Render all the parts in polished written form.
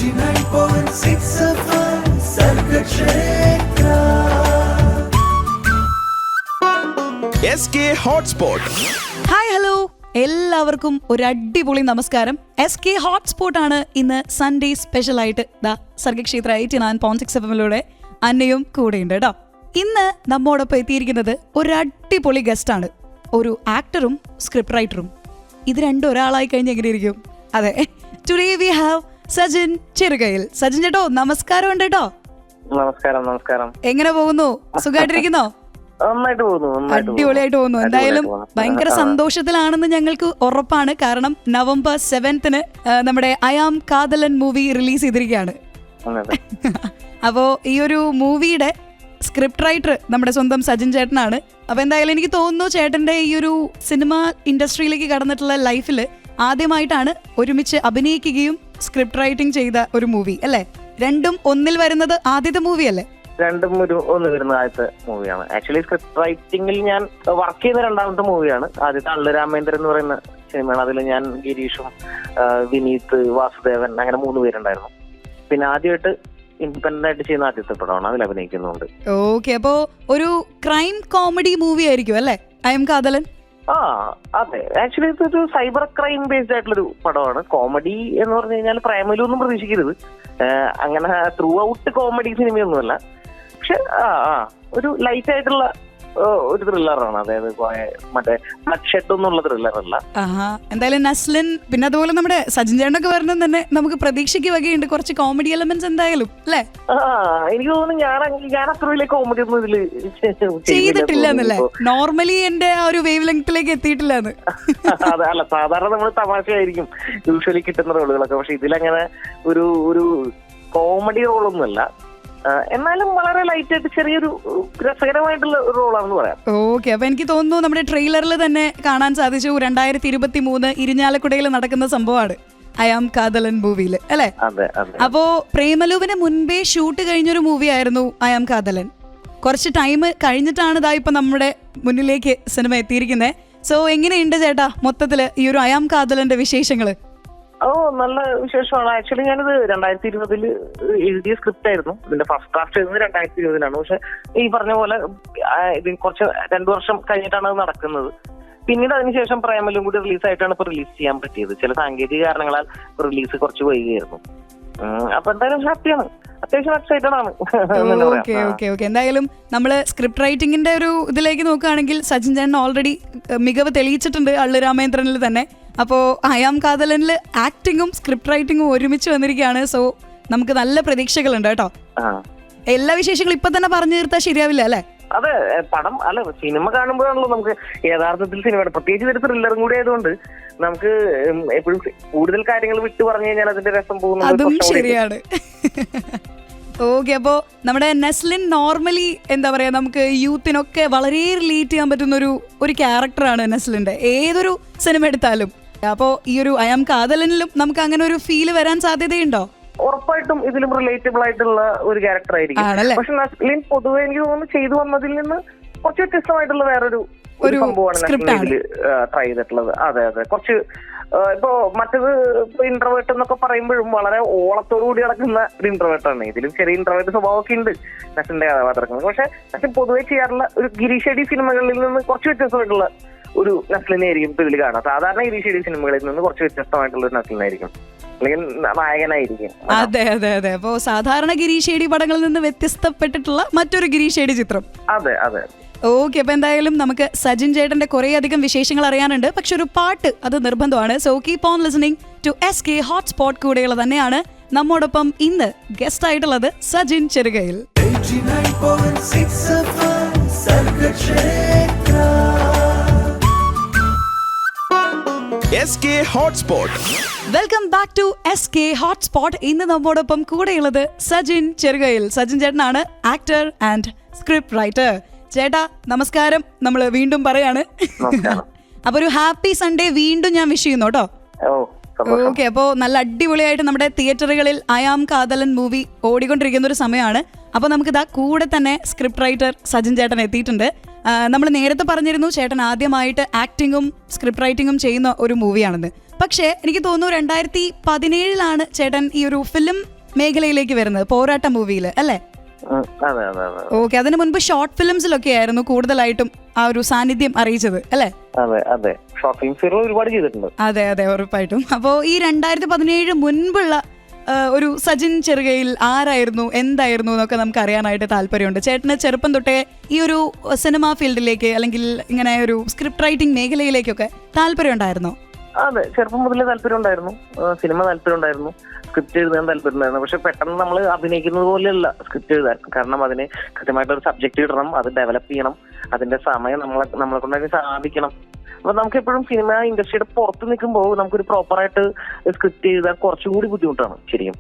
SK hotspot. Hi hello, എല്ലാവർക്കും ഒരു അടിപൊളി നമസ്കാരം. SK ഹോട്ട്സ്പോട്ട് ആണ് ഇന്ന് സൺഡേ സ്പെഷ്യൽ ആയിട്ട് സർഗക്ഷേത്ര 89.6 FM അന്നയും കൂടെയുണ്ട് കേട്ടോ. ഇന്ന് നമ്മോടൊപ്പം എത്തിയിരിക്കുന്നത് ഒരു അടിപൊളി ഗസ്റ്റാണ്. ഒരു ആക്ടറും സ്ക്രിപ്റ്റ് റൈറ്ററും. ഇത് രണ്ടും ഒരാളായി കഴിഞ്ഞ് എങ്ങനെയിരിക്കും? അതെ, today we have Sajin Cherukayil. Sajin ചേട്ടോ നമസ്കാരം ഉണ്ട് കേട്ടോ. നമസ്കാരം. എങ്ങനെ പോകുന്നു? സുഖമായിട്ടിരിക്കുന്നോ? അടിപൊളിയായിട്ട് പോകുന്നു. എന്തായാലും ഭയങ്കര സന്തോഷത്തിലാണെന്ന് ഞങ്ങൾക്ക് ഉറപ്പാണ്. കാരണം November 7th നമ്മുടെ I am Kathalan movie release ചെയ്തിരിക്കുകയാണ്. അപ്പോ ഈ ഒരു മൂവിയുടെ സ്ക്രിപ്റ്റ് റൈറ്റർ നമ്മുടെ സ്വന്തം സജിൻ ചേട്ടനാണ്. അപ്പൊ എന്തായാലും എനിക്ക് തോന്നുന്നു ചേട്ടന്റെ ഈ ഒരു സിനിമ ഇൻഡസ്ട്രിയിലേക്ക് കടന്നിട്ടുള്ള ലൈഫിൽ ആദ്യമായിട്ടാണ് ഒരുമിച്ച് അഭിനയിക്കുകയും സ്ക്രിപ്റ്റ് റൈറ്റിംഗ് ചെയ്ത ഒരു മൂവി അല്ലേ? രണ്ടും ഒന്നിൽ വരുന്നത് ആദ്യത്തെ മൂവി അല്ലേ? രണ്ടും ഒന്ന് വരുന്ന ആദ്യത്തെ മൂവിയാണ്. ആക്ച്വലി സ്ക്രിപ്റ്റ് റൈറ്റിംഗിൽ ഞാൻ വർക്ക് ചെയ്യുന്ന രണ്ടാമത്തെ മൂവിയാണ്. ആദ്യത്തെ അള്ളു രാമേന്ദ്രൻ എന്ന് പറയുന്ന സിനിമയാണ്. അതിൽ ഞാൻ ഗിരീഷും വിനീത്, വാസുദേവൻ അങ്ങനെ 3 പേരുണ്ടായിരുന്നു. പിന്നെ ആദ്യമായിട്ട് ഇൻഡിപെൻഡന്റ് ആയിട്ട് ചെയ്യുന്ന ആദ്യത്തെ പടമാണ്. അതിൽ അഭിനയിക്കുന്നുണ്ട്. ഓക്കെ, അപ്പോ ഒരു ക്രൈം കോമഡി മൂവി ആയിരിക്കും അല്ലേ ഐ എം കാതലൻ? അതെ, ആക്ച്വലി ഇതൊരു സൈബർ ക്രൈം ബേസ്ഡ് ആയിട്ടുള്ളൊരു പടമാണ്. കോമഡി എന്ന് പറഞ്ഞു കഴിഞ്ഞാൽ പ്രേമലൊന്നും പ്രതീക്ഷിക്കരുത്. അങ്ങനെ ത്രൂ ഔട്ട് കോമഡി സിനിമയൊന്നുമല്ല. പക്ഷെ ഒരു ലൈറ്റ് ആയിട്ടുള്ള ഒരു ത്രില്ലറാണ്. അതായത് മറ്റേ ബ്ലഡ് ഷെഡ് ഒന്നുള്ള ത്രില്ലറല്ല. എന്തായാലും നസ്ലിൻ പിന്നെ അതുപോലെ നമ്മുടെ സജിൻ ചേട്ടനൊക്കെ വരണം തന്നെ നമുക്ക് പ്രതീക്ഷയ്ക്ക് വകയുണ്ട്. കുറച്ച് കോമഡി എലമെന്റ്സ് എന്തായാലും അല്ലേ? എനിക്ക് തോന്നുന്നു ഞാൻ അത്ര വലിയ കോമഡി ഒന്നും ഇതില് ചെയ്തിട്ടില്ല എന്നല്ലേ? നോർമലി എന്റെ ആ ഒരു വേവ് ലെങ്ത്തിലേക്ക് എത്തിയിട്ടില്ല എന്ന്. അതെ, അല്ല സാധാരണ നമ്മൾ തമാശയായിരിക്കും യൂഷ്വലി കിട്ടുന്ന റോളുകളൊക്കെ. പക്ഷെ ഇതിലങ്ങനെ ഒരു കോമഡി റോളൊന്നുമല്ല. എന്നാലും വളരെ ലൈറ്റ് ആയിട്ട് ചെറിയൊരു രസകരമായിട്ടുള്ള റോളാണെന്ന് പറയാം. ഓക്കെ, അപ്പൊ എനിക്ക് തോന്നുന്നു നമ്മുടെ ട്രെയിലറിൽ തന്നെ കാണാൻ സാധിച്ചു 2023 ഇരിഞ്ഞാലക്കുടയിൽ നടക്കുന്ന സംഭവമാണ് ഐ ആം കാതലൻ മൂവിയിൽ അല്ലെ? അപ്പോ പ്രേമലുവിന് മുൻപേ ഷൂട്ട് കഴിഞ്ഞൊരു മൂവി ആയിരുന്നു ഐ ആം കാതലൻ. കുറച്ച് ടൈം കഴിഞ്ഞിട്ടാണ് ഇതാ ഇപ്പൊ നമ്മുടെ മുന്നിലേക്ക് സിനിമ എത്തിയിരിക്കുന്നത്. സോ എങ്ങനെയുണ്ട് ചേട്ടാ മൊത്തത്തില് ഈ ഒരു ഐ ആം കാതലന്റെ വിശേഷങ്ങള്? നല്ല വിശേഷമാണ്. ആക്ച്വലി ഞാനിത് 2020 എഴുതിയ സ്ക്രിപ്റ്റ് ആയിരുന്നു. ഇതിന്റെ ഫസ്റ്റ് ഡ്രാഫ്റ്റ് എഴുതുന്നത് 2020 പക്ഷെ ഈ പറഞ്ഞ പോലെ ഇത് കുറച്ച് 2 വർഷം കഴിഞ്ഞിട്ടാണ് അത് നടക്കുന്നത്. പിന്നീട് അതിനുശേഷം പ്രേമലും കൂടി റിലീസായിട്ടാണ് ഇപ്പൊ റിലീസ് ചെയ്യാൻ പറ്റിയത്. ചില സാങ്കേതിക കാരണങ്ങളാൽ റിലീസ് കുറച്ച് വൈകിയായിരുന്നു. അപ്പൊ എന്തായാലും ഹാപ്പിയാണ്, അത്യാവശ്യം എക്സൈറ്റഡ് ആണ്. എന്തായാലും നമ്മള് സ്ക്രിപ്റ്റ് റൈറ്റിംഗിന്റെ ഒരു ഇതിലേക്ക് നോക്കുകയാണെങ്കിൽ സജിൻ ചേട്ടൻ ഓൾറെഡി മികവ് തെളിയിച്ചിട്ടുണ്ട് അള്ളു രാമേന്ദ്രനിൽ തന്നെ. അപ്പോ ഐ ആം കാതലനില് ആക്ടിങ്ങും സ്ക്രിപ്റ്റ് റൈറ്റിംഗും ഒരുമിച്ച് വന്നിരിക്കുകയാണ്. സോ നമുക്ക് നല്ല പ്രതീക്ഷകളുണ്ട് കേട്ടോ. എല്ലാ വിശേഷങ്ങളും ഇപ്പൊ തന്നെ പറഞ്ഞു തീർത്താൽ ശരിയാവില്ല അല്ലെ? അതെ, പടം അല്ല സിനിമ കാണുമ്പോഴാണല്ലോ നമുക്ക് യഥാർത്ഥത്തിൽ സിനിമ, പ്രത്യേകിച്ച് ഒരു ത്രില്ലറും കൂടി ആയതുകൊണ്ട് നമുക്ക് എപ്പോഴും കൂടുതൽ കാര്യങ്ങൾ വിട്ടു പറഞ്ഞു കഴിഞ്ഞാൽ അതിന്റെ രസം പോകുന്നത്. അതും ശരിയാണ്. ഓക്കെ, അപ്പോ നമ്മുടെ നസ്ലിൻ നോർമലി എന്താ പറയാ, നമുക്ക് യൂത്തിനൊക്കെ വളരെ റിലേറ്റ് ചെയ്യാൻ പറ്റുന്ന ഒരു ക്യാരക്ടറാണ് നസ്ലിന്റെ. ഏതൊരു സിനിമ എടുത്താലും. അപ്പോ ഈ ഒരു ഐ ആം കാതലനിലും നമുക്ക് അങ്ങനെ ഒരു ഫീല് വരാൻ സാധ്യതയുണ്ടോ? ഉറപ്പായിട്ടും ഇതിലും റിലേറ്റബിൾ ആയിട്ടുള്ള ഒരു ക്യാരക്ടർ ആയിരിക്കും. പക്ഷെ നസ്ലിൻ പൊതുവെ എനിക്ക് തോന്നുന്നു ചെയ്തു വന്നതിൽ നിന്ന് കുറച്ച് വ്യത്യസ്തമായിട്ടുള്ള വേറൊരു സംഭവമാണ് നസ്ലിൻ ട്രൈ ചെയ്തിട്ടുള്ളത്. അതെ, കുറച്ച് ഇപ്പോ മറ്റേത് ഇൻട്രോവേർട്ട് എന്നൊക്കെ പറയുമ്പോഴും വളരെ ഓളത്തോടു കൂടി നടക്കുന്ന ഒരു ഇൻട്രോവേർട്ടാണ്. ഇതിലും ചെറിയ ഇൻട്രോവേർട്ട് സ്വഭാവമൊക്കെ ഉണ്ട് നസ്ലിന്റെ കഥാപാത്രങ്ങൾ. പക്ഷെ നസ്ലിൻ പൊതുവെ ചെയ്യാറുള്ള ഒരു ഗിരീഷ് സിനിമകളിൽ നിന്ന് കുറച്ച് വ്യത്യസ്തമായിട്ടുള്ള ഒരു നസ്ലിനായിരിക്കും ഇപ്പൊ ഇതിൽ കാണാം. സാധാരണ ഗിരീഷ് സിനിമകളിൽ നിന്ന് കുറച്ച് വ്യത്യസ്തമായിട്ടുള്ള ഒരു നസ്ലിനായിരിക്കും, അല്ലെങ്കിൽ നായകനായിരിക്കും. അതെ. അപ്പോ സാധാരണ ഗിരീഷ് പടങ്ങളിൽ നിന്ന് വ്യത്യസ്തപ്പെട്ടിട്ടുള്ള മറ്റൊരു ഗിരീഷ് ചിത്രം. അതെ. ഓക്കെ, അപ്പൊ എന്തായാലും നമുക്ക് സജിൻ ചേട്ടന്റെ കുറെ അധികം വിശേഷങ്ങൾ അറിയാനുണ്ട്. പക്ഷെ ഒരു പാട്ട് അത് നിർബന്ധമാണ്. So keep on listening to SK hotspot. കൂടെയുള്ള തന്നെയാണ് നമ്മോടൊപ്പം ഇന്ന് ഗസ്റ്റ് ആയിട്ടുള്ളത് Sajin Cherukayil. SK hotspot. Welcome back to SK hotspot. ഇന്ന് നമ്മോടൊപ്പം കൂടെയുള്ളത് സജിൻ ചെറുകയിൽ. സജിൻ ചേട്ടനാണ് ആക്ടർ ആൻഡ് സ്ക്രിപ്റ്റ് റൈറ്റർ. ചേട്ടാ നമസ്കാരം, നമ്മൾ വീണ്ടും പറയാണ്. അപ്പൊ ഒരു ഹാപ്പി സൺഡേ വീണ്ടും ഞാൻ വിഷ് ചെയ്യുന്നു കേട്ടോ. ഓക്കെ, അപ്പോ നല്ല അടിപൊളിയായിട്ട് നമ്മുടെ തിയേറ്ററുകളിൽ ഐ ആം കാതലൻ മൂവി ഓടിക്കൊണ്ടിരിക്കുന്ന ഒരു സമയമാണ്. അപ്പൊ നമുക്ക് ഇതാ കൂടെ തന്നെ സ്ക്രിപ്റ്റ് റൈറ്റർ സജിൻ ചേട്ടൻ എത്തിയിട്ടുണ്ട്. നമ്മൾ നേരത്തെ പറഞ്ഞിരുന്നു ചേട്ടൻ ആദ്യമായിട്ട് ആക്ടിങ്ങും സ്ക്രിപ്റ്റ് റൈറ്റിംഗും ചെയ്യുന്ന ഒരു മൂവിയാണെന്ന്. പക്ഷേ എനിക്ക് തോന്നുന്നു 2017 ചേട്ടൻ ഈ ഒരു ഫിലിം മേഖലയിലേക്ക് വരുന്നത്, പോരാട്ട മൂവിയിൽ അല്ലേ? ഓക്കെ, അതിനു മുൻപ് ഷോർട്ട് ഫിലിംസിലൊക്കെ ആയിരുന്നു കൂടുതലായിട്ടും ആ ഒരു സാന്നിധ്യം അറിയിച്ചത് അല്ലേ? അതെ അതെ, ഉറപ്പായിട്ടും. അപ്പോ ഈ 2017 മുൻപുള്ള ഒരു സജിൻ ചെറുകയിൽ ആരായിരുന്നു, എന്തായിരുന്നു എന്നൊക്കെ നമുക്ക് അറിയാനായിട്ട് താല്പര്യമുണ്ട്. ചേട്ടന് ചെറുപ്പം തൊട്ടേ ഈ ഒരു സിനിമാ ഫീൽഡിലേക്ക് അല്ലെങ്കിൽ ഇങ്ങനെ ഒരു സ്ക്രിപ്റ്റ് റൈറ്റിംഗ് മേഖലയിലേക്കൊക്കെ താല്പര്യം ഉണ്ടായിരുന്നോ? അതെ, ചെറുപ്പം മുതലേ താല്പര്യം ഉണ്ടായിരുന്നു. സിനിമ താല്പര്യം ഉണ്ടായിരുന്നു, സ്ക്രിപ്റ്റ് എഴുതാൻ താല്പര്യം ഉണ്ടായിരുന്നു. പക്ഷെ പെട്ടെന്ന് നമ്മൾ അഭിനയിക്കുന്നത് പോലെയല്ല സ്ക്രിപ്റ്റ് എഴുതാൻ. കാരണം അതിന് കൃത്യമായിട്ടൊരു സബ്ജക്ട് ഇടണം, അത് ഡെവലപ്പ് ചെയ്യണം, അതിന്റെ സമയം നമ്മളെ കൊണ്ടൊക്കെ സാധിക്കണം. അപ്പൊ നമുക്ക് എപ്പോഴും സിനിമ ഇൻഡസ്ട്രിയുടെ പുറത്ത് നിൽക്കുമ്പോൾ നമുക്കൊരു പ്രോപ്പറായിട്ട് സ്ക്രിപ്റ്റ് എഴുതാൻ കുറച്ചുകൂടി ബുദ്ധിമുട്ടാണ് ശരിയും.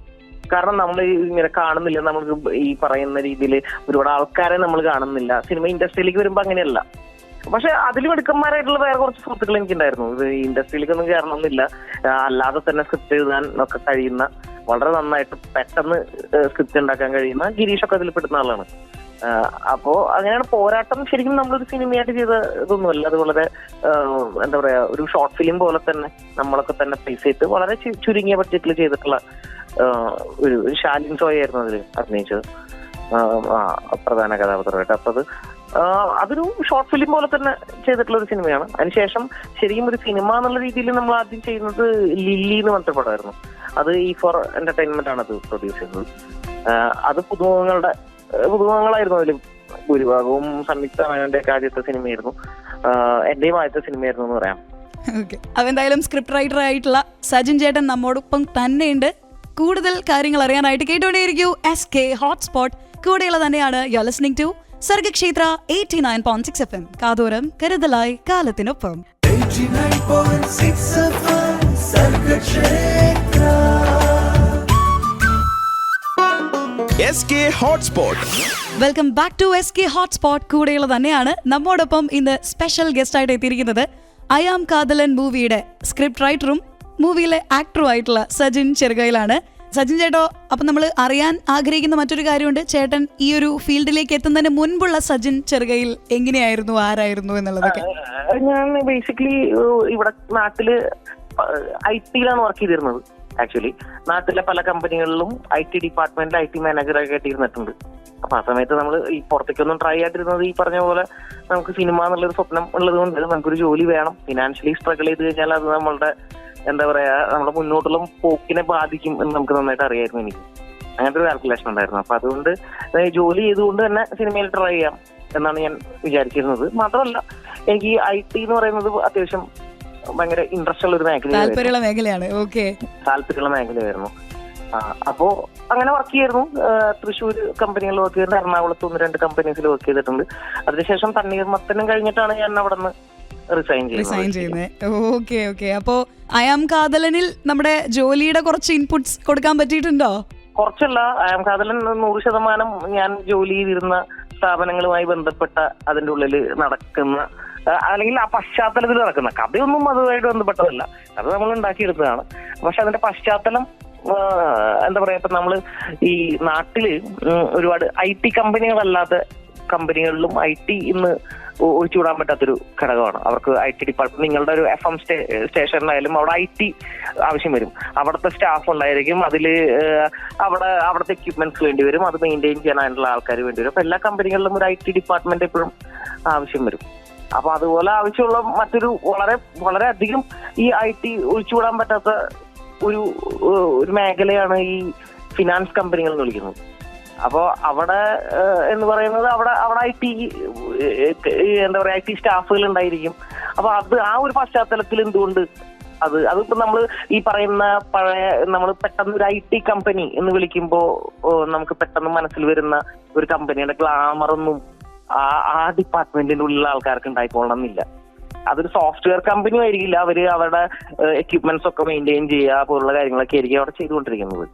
കാരണം നമ്മൾ ഇങ്ങനെ കാണുന്നില്ല, നമുക്ക് ഈ പറയുന്ന രീതിയിൽ ഒരുപാട് ആൾക്കാരെ നമ്മൾ കാണുന്നില്ല. സിനിമ ഇൻഡസ്ട്രിയിലേക്ക് വരുമ്പോൾ അങ്ങനെയല്ല. പക്ഷെ അതിലും എടുക്കന്മാരായിട്ടുള്ള വേറെ കുറച്ച് സുഹൃത്തുക്കൾ എനിക്കുണ്ടായിരുന്നു. ഇത് ഇൻഡസ്ട്രിയിലേക്കൊന്നും കയറണമെന്നില്ല, അല്ലാതെ തന്നെ സ്ക്രിപ്റ്റ് എഴുതാൻ ഒക്കെ കഴിയുന്ന, വളരെ നന്നായിട്ട് പെട്ടെന്ന് സ്ക്രിപ്റ്റ് ഉണ്ടാക്കാൻ കഴിയുന്ന ഗിരീഷൊക്കെ അതിൽ പെടുന്ന ആളാണ്. അപ്പോ അങ്ങനെയാണ് പോരാട്ടം. ശരിക്കും നമ്മളൊരു സിനിമയായിട്ട് ചെയ്ത ഇതൊന്നുമല്ല, അത് വളരെ എന്താ പറയാ, ഒരു ഷോർട്ട് ഫിലിം പോലെ തന്നെ നമ്മളൊക്കെ തന്നെ പ്ലേസ് ചെയ്തിട്ട് വളരെ ചുരുങ്ങിയ ബഡ്ജറ്റിൽ ചെയ്തിട്ടുള്ള ഒരു ഷാലിൻ സോയ് ആയിരുന്നു അതിൽ അഭിനയിച്ചത്, പ്രധാന കഥാപാത്രമായിട്ട്. അപ്പൊ അതൊരു ഷോർട്ട് ഫിലിം പോലെ തന്നെ ചെയ്തിട്ടുള്ള ഒരു സിനിമയാണ്. അതിനുശേഷം ശരിക്കും ഒരു സിനിമ എന്നുള്ള രീതിയിൽ നമ്മൾ ആദ്യം ചെയ്യുന്നത് ലില്ലി എന്ന് പറഞ്ഞ പടമായിരുന്നു. അത് E4 എന്റർടൈൻമെന്റ് ആണ് അത് പ്രൊഡ്യൂസ് ചെയ്തത്. അത് പുതുമുഖങ്ങളായിരുന്നു അതിൽ ഭൂരിഭാഗവും. സംയുക്ത മേനോന്റെ ഒക്കെ ആദ്യത്തെ സിനിമയായിരുന്നു, എന്റെയും ആദ്യത്തെ സിനിമയായിരുന്നു എന്ന് പറയാം. ഓക്കെ, അപ്പൊ എന്തായാലും സ്ക്രിപ്റ്റ് റൈറ്റർ ആയിട്ടുള്ള സജിൻ ചേട്ടൻ നമ്മോടൊപ്പം തന്നെയുണ്ട്. കൂടുതൽ കാര്യങ്ങൾ അറിയാനായിട്ട് കേട്ടോണ്ടേയിരിക്കൂ SK ഹോട്ട്സ്പോട്ട്. കൂടെയുള്ള തന്നെയാണ് you are listening to Sargakshetra 89.6 FM. കാതോരം കരുതലായി കാലത്തിനൊപ്പം. SK hotspot. Welcome back to SK hotspot. കൂടെയുള്ള തന്നെയാണ് നമ്മോടൊപ്പം ഇന്ന് സ്പെഷ്യൽ ഗസ്റ്റ് ആയിട്ട് എത്തിയിരിക്കുന്നത് അയാം കാതലൻ മൂവിയുടെ സ്ക്രിപ്റ്റ് റൈറ്ററും മൂവിയിലെ ആക്ടറും ആയിട്ടുള്ള സജിൻ ചെറുകയിലാണ്. സജിൻ ചേട്ടോ, അപ്പൊ നമ്മൾ അറിയാൻ ആഗ്രഹിക്കുന്ന മറ്റൊരു കാര്യമുണ്ട്. ചേട്ടൻ ഈ ഒരു ഫീൽഡിലേക്ക് എത്തുന്നതിന് മുൻപുള്ള സജിൻ ചെറുകയിൽ എങ്ങനെയായിരുന്നു, ആരായിരുന്നു എന്നുള്ളതൊക്കെ? ഞാൻ ബേസിക്കലി ഇവിടെ നാട്ടില് IT-ലാണ് വർക്ക് ചെയ്തിരുന്നത്. ആക്ച്വലി നാട്ടിലെ പല കമ്പനികളിലും IT ഡിപ്പാർട്ട്മെന്റിൽ IT മാനേജറായിട്ട് ഇരുന്നിട്ടുണ്ട്. അപ്പൊ ആ സമയത്ത് നമ്മൾ ഈ പുറത്തേക്കൊന്നും ട്രൈ ആയിട്ടിരുന്നത് ഈ പറഞ്ഞ പോലെ നമുക്ക് സിനിമ എന്നുള്ളൊരു സ്വപ്നം ഉള്ളത് കൊണ്ട് നമുക്കൊരു ജോലി വേണം. ഫിനാൻഷ്യലി സ്ട്രഗിൾ ചെയ്ത് കഴിഞ്ഞാൽ അത് നമ്മളുടെ എന്താ പറയാ, നമ്മുടെ മുന്നോട്ടുള്ള പോക്കിനെ ബാധിക്കും എന്ന് നമുക്ക് നന്നായിട്ട് അറിയായിരുന്നു. എനിക്ക് അങ്ങനത്തെ ഒരു കാൽക്കുലേഷൻ ഉണ്ടായിരുന്നു. അപ്പൊ അതുകൊണ്ട് ജോലി ചെയ്തുകൊണ്ട് തന്നെ സിനിമയിൽ ട്രൈ ചെയ്യാം എന്നാണ് ഞാൻ വിചാരിച്ചിരുന്നത്. മാത്രമല്ല എനിക്ക് ഈ IT എന്ന് പറയുന്നത് അത്യാവശ്യം ഭയങ്കര ഇൻട്രസ്റ്റ് ഉള്ള ഒരു മേഖലയാണ്. താല്പര്യമുള്ള മേഖലയായിരുന്നു. അപ്പോ അങ്ങനെ വർക്ക് ചെയ്യായിരുന്നു. തൃശ്ശൂർ കമ്പനികളിൽ വർക്ക് ചെയ്തിട്ടുണ്ട്, എറണാകുളത്ത് 1-2 കമ്പനീസിൽ വർക്ക് ചെയ്തിട്ടുണ്ട്. അതിനുശേഷം തണ്ണീർമത്തനും കഴിഞ്ഞിട്ടാണ് ഞാൻ അവിടെ നിന്ന് റിസൈൻ ചെയ്യുന്നത്. ഓക്കെ. അപ്പോ അയാം കാതലനിൽ നമ്മുടെ ജോലിയുടെ കുറച്ച് ഇൻപുട്സ് കൊടുക്കാൻ പറ്റിയിട്ടുണ്ടോ? കുറച്ചല്ല, അയാം കാതലൻ 100% ഞാൻ ജോലി ചെയ്തിരുന്ന സ്ഥാപനങ്ങളുമായി ബന്ധപ്പെട്ട അതിന്റെ ഉള്ളിൽ നടക്കുന്ന അല്ലെങ്കിൽ ആ പശ്ചാത്തലത്തിൽ നടക്കുന്ന കഥയൊന്നും അതുമായിട്ട് ബന്ധപ്പെട്ടതല്ല, അത് നമ്മൾ ഉണ്ടാക്കിയെടുത്തതാണ്. പക്ഷെ അതിന്റെ പശ്ചാത്തലം എന്താ പറയാ, ഇപ്പൊ നമ്മള് ഈ നാട്ടില് ഒരുപാട് IT കമ്പനികളല്ലാത്ത കമ്പനികളിലും IT ഇന്ന് ഒഴിച്ചുവിടാൻ പറ്റാത്തൊരു ഘടകമാണ്. അവർക്ക് IT ഡിപ്പാർട്ട്മെന്റ്, നിങ്ങളുടെ ഒരു FM സ്റ്റേഷനിലായാലും അവിടെ IT ആവശ്യം വരും. അവിടുത്തെ സ്റ്റാഫ് ഉണ്ടായിരിക്കും, അതില് അവിടുത്തെ എക്യുപ്മെന്റ്സ് വേണ്ടി വരും, അത് മെയിൻറ്റെയിൻ ചെയ്യാനായിട്ടുള്ള ആൾക്കാർ വേണ്ടി വരും. അപ്പൊ എല്ലാ കമ്പനികളിലും ഒരു IT ഡിപ്പാർട്ട്മെന്റ് എപ്പോഴും ആവശ്യം വരും. അപ്പൊ അതുപോലെ ആവശ്യമുള്ള മറ്റൊരു വളരെ അധികം ഈ IT ഒഴിച്ചുവിടാൻ പറ്റാത്ത ഒരു മേഖലയാണ് ഈ ഫിനാൻസ് കമ്പനികൾ എന്ന് വിളിക്കുന്നത്. അപ്പോ അവിടെ എന്ന് പറയുന്നത് അവിടെ IT എന്താ പറയാ, IT സ്റ്റാഫുകൾ ഉണ്ടായിരിക്കും. അപ്പൊ ആ ഒരു പശ്ചാത്തലത്തിൽ എന്തുകൊണ്ട് അതിപ്പോ നമ്മൾ ഈ പറയുന്ന പഴയ നമ്മൾ പെട്ടെന്ന് ഒരു IT കമ്പനി എന്ന് വിളിക്കുമ്പോ നമുക്ക് പെട്ടെന്ന് മനസ്സിൽ വരുന്ന ഒരു കമ്പനിയുടെ ഗ്ലാമറൊന്നും ആ ഡിപ്പാർട്ട്മെന്റിന്റെ ഉള്ളിലുള്ള ആൾക്കാർക്ക് ഉണ്ടായിക്കൊള്ളണമെന്നില്ല. അതൊരു സോഫ്റ്റ്വെയർ കമ്പനി ആയിരിക്കില്ല, അവരുടെ എക്യുപ്മെന്റ്സ് ഒക്കെ മെയിൻറ്റെയിൻ ചെയ്യുക പോലുള്ള കാര്യങ്ങളൊക്കെ ആയിരിക്കും അവിടെ ചെയ്തുകൊണ്ടിരിക്കുന്നത്.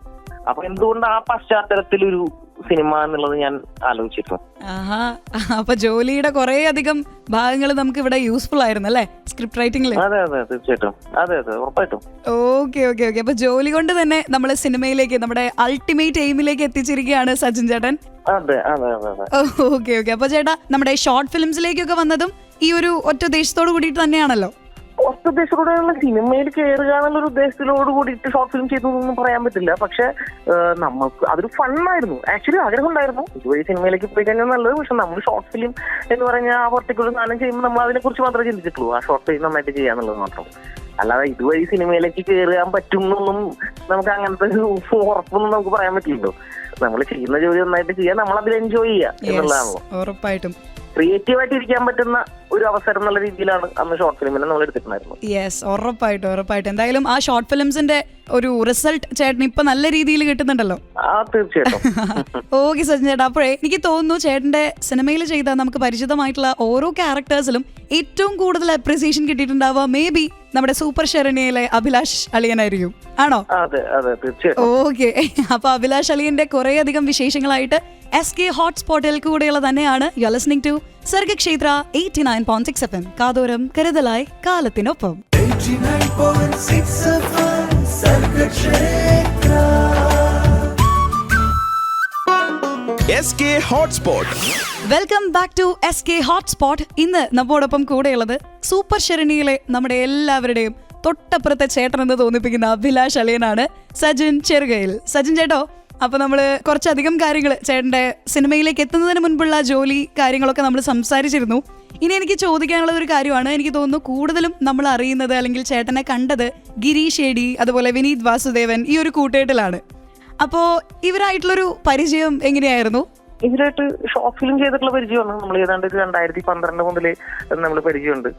അപ്പൊ എന്തുകൊണ്ട് ആ പശ്ചാത്തലത്തിൽ ഒരു സിനിമ എന്നുള്ളത് ഞാൻ ആലോചിച്ചിരുന്നു. അപ്പൊ ജോലിയുടെ കുറെ അധികം ഭാഗങ്ങൾ നമുക്ക് ഇവിടെ യൂസ്ഫുൾ ആയിരുന്നു അല്ലേ, സ്ക്രിപ്റ്റ് റൈറ്റിംഗിൽ? അതെ തീർച്ചയായിട്ടും, അതെ ഉറപ്പായിട്ടും. ഓക്കെ. അപ്പൊ ജോലി കൊണ്ട് തന്നെ നമ്മള് സിനിമയിലേക്ക്, നമ്മുടെ അൾട്ടിമേറ്റ് എയിമിലേക്ക് എത്തിച്ചിരിക്കുകയാണ് സജിൻ ചേട്ടൻ. അതെ. ഓക്കെ. അപ്പൊ ചേട്ടാ, നമ്മുടെ ഷോർട്ട് ഫിലിംസിലേക്കൊക്കെ വന്നതും ഈ ഒരു ഒറ്റ ഉദ്ദേശത്തോട് കൂടിയിട്ട് തന്നെയാണല്ലോ? ഒറ്റ ഉദ്ദേശത്തോടെയുള്ള സിനിമയിൽ കയറുക എന്നുള്ളൊരു ഉദ്ദേശത്തിലോട് കൂടിയിട്ട് ഷോർട്ട് ഫിലിം ചെയ്തതൊന്നും പറയാൻ പറ്റില്ല. പക്ഷെ നമുക്ക് അതൊരു ഫണ്ണായിരുന്നു. ആക്ച്വലി ആഗ്രഹം ഉണ്ടായിരുന്നു ഇതുവഴി സിനിമയിലേക്ക് പോയി കഴിഞ്ഞാൽ നല്ലത്. പക്ഷെ നമ്മൾ ഷോർട്ട് ഫിലിം എന്ന് പറഞ്ഞാൽ ആ പർട്ടിക്കുലർ സാധനം ചെയ്യുമ്പോൾ നമ്മൾ അതിനെ കുറിച്ച് മാത്രമേ ചിന്തിച്ചിട്ടുള്ളൂ, ആ ഷോർട്ട് ഫിലിം നന്നായിട്ട് ചെയ്യാന്നുള്ളത് മാത്രം. അല്ലാതെ ഇതുവഴി സിനിമയിലേക്ക് കയറാൻ പറ്റും എന്നൊന്നും നമുക്ക് അങ്ങനത്തെ ഒരു ഉറപ്പൊന്നും നമുക്ക് പറയാൻ പറ്റില്ലല്ലോ. നമ്മൾ ചെയ്യുന്ന ജോലി നന്നായിട്ട് ചെയ്യാൻ, നമ്മൾ അതിൽ എൻജോയ് ചെയ്യുക എന്നുള്ളതാണല്ലോ. ഉറപ്പായിട്ടും ക്രിയേറ്റീവായിട്ട് ഇരിക്കാൻ പറ്റുന്ന ഒരു അവസരം എന്നുള്ള രീതിയിലാണ് അന്ന് ഷോർട്ട് ഫിലിമിനെ നമ്മൾ എടുത്തിട്ടുണ്ടായിരുന്നു. യെസ്, ഉറപ്പായിട്ടും. എന്തായാലും ആ ഷോർട്ട് ഫിലിംസിന്റെ ഒരു റിസൾട്ട് ചേട്ടന് ഇപ്പൊ നല്ല രീതിയിൽ കിട്ടുന്നുണ്ടല്ലോ. തീർച്ചയായിട്ടും. ഓക്കെ സജിൻ ചേട്ടാ, അപ്പോഴേ എനിക്ക് തോന്നുന്നു ചേട്ടന്റെ സിനിമയിൽ ചെയ്ത നമുക്ക് പരിചിതമായിട്ടുള്ള ഓരോ ക്യാരക്ടേഴ്സിലും ഏറ്റവും കൂടുതൽ അപ്രിസിയേഷൻ കിട്ടിയിട്ടുണ്ടാവുക മേ ബി നമ്മുടെ സൂപ്പർ ശരണ്യയിലെ അഭിലാഷ് അളിയനായിരിക്കും, ആണോ? അതെ അതെ, തീർച്ചയായിട്ടും. ഓക്കെ, അപ്പൊ അഭിലാഷ് അളിയന്റെ കുറെ അധികം വിശേഷങ്ങളായിട്ട് SK ഹോട്ട്സ്പോട്ടിൽ കൂടെയുള്ള തന്നെയാണ് you are listening to Sargakshetra 89.6 FM. കാതോരം കരുതലായി കാലത്തിനൊപ്പം. SK hotspot. Welcome back to SK hotspot. ഇന്ന് നമ്മോടൊപ്പം കൂടെയുള്ളത് സൂപ്പർ ശരണിയിലെ നമ്മുടെ എല്ലാവരുടെയും തൊട്ടപ്പുറത്തെ ചേട്ടൻ എന്ന് തോന്നിപ്പിക്കുന്ന അഭിലാഷ് അളിയനാണ്, സജിൻ ചെറുകയിൽ. സജിൻ ചേട്ടോ, അപ്പൊ നമ്മള് കുറച്ചധികം കാര്യങ്ങൾ ചേട്ടന്റെ സിനിമയിലേക്ക് എത്തുന്നതിന് മുൻപുള്ള ജോലി കാര്യങ്ങളൊക്കെ നമ്മൾ സംസാരിച്ചിരുന്നു. ഇനി എനിക്ക് ചോദിക്കാനുള്ളത് ഒരു കാര്യമാണ്. എനിക്ക് തോന്നുന്നു കൂടുതലും നമ്മൾ അറിയുന്നത് അല്ലെങ്കിൽ ചേട്ടനെ കണ്ടത് ഗിരീഷ് ഏടി, അതുപോലെ വിനീത് വാസുദേവൻ, ഈ ഒരു കൂട്ടുകെട്ടിലാണ്. അപ്പോ ഇവരായിട്ടുള്ളൊരു പരിചയം എങ്ങനെയായിരുന്നു? ഇവരായിട്ട് ഷോർട്ട് ഫിലിം ചെയ്തിട്ടുള്ള പരിചയമാണ്. നമ്മൾ ഏതാണ്ട് 2012 മുതല് നമ്മൾ പരിചയമുണ്ട്.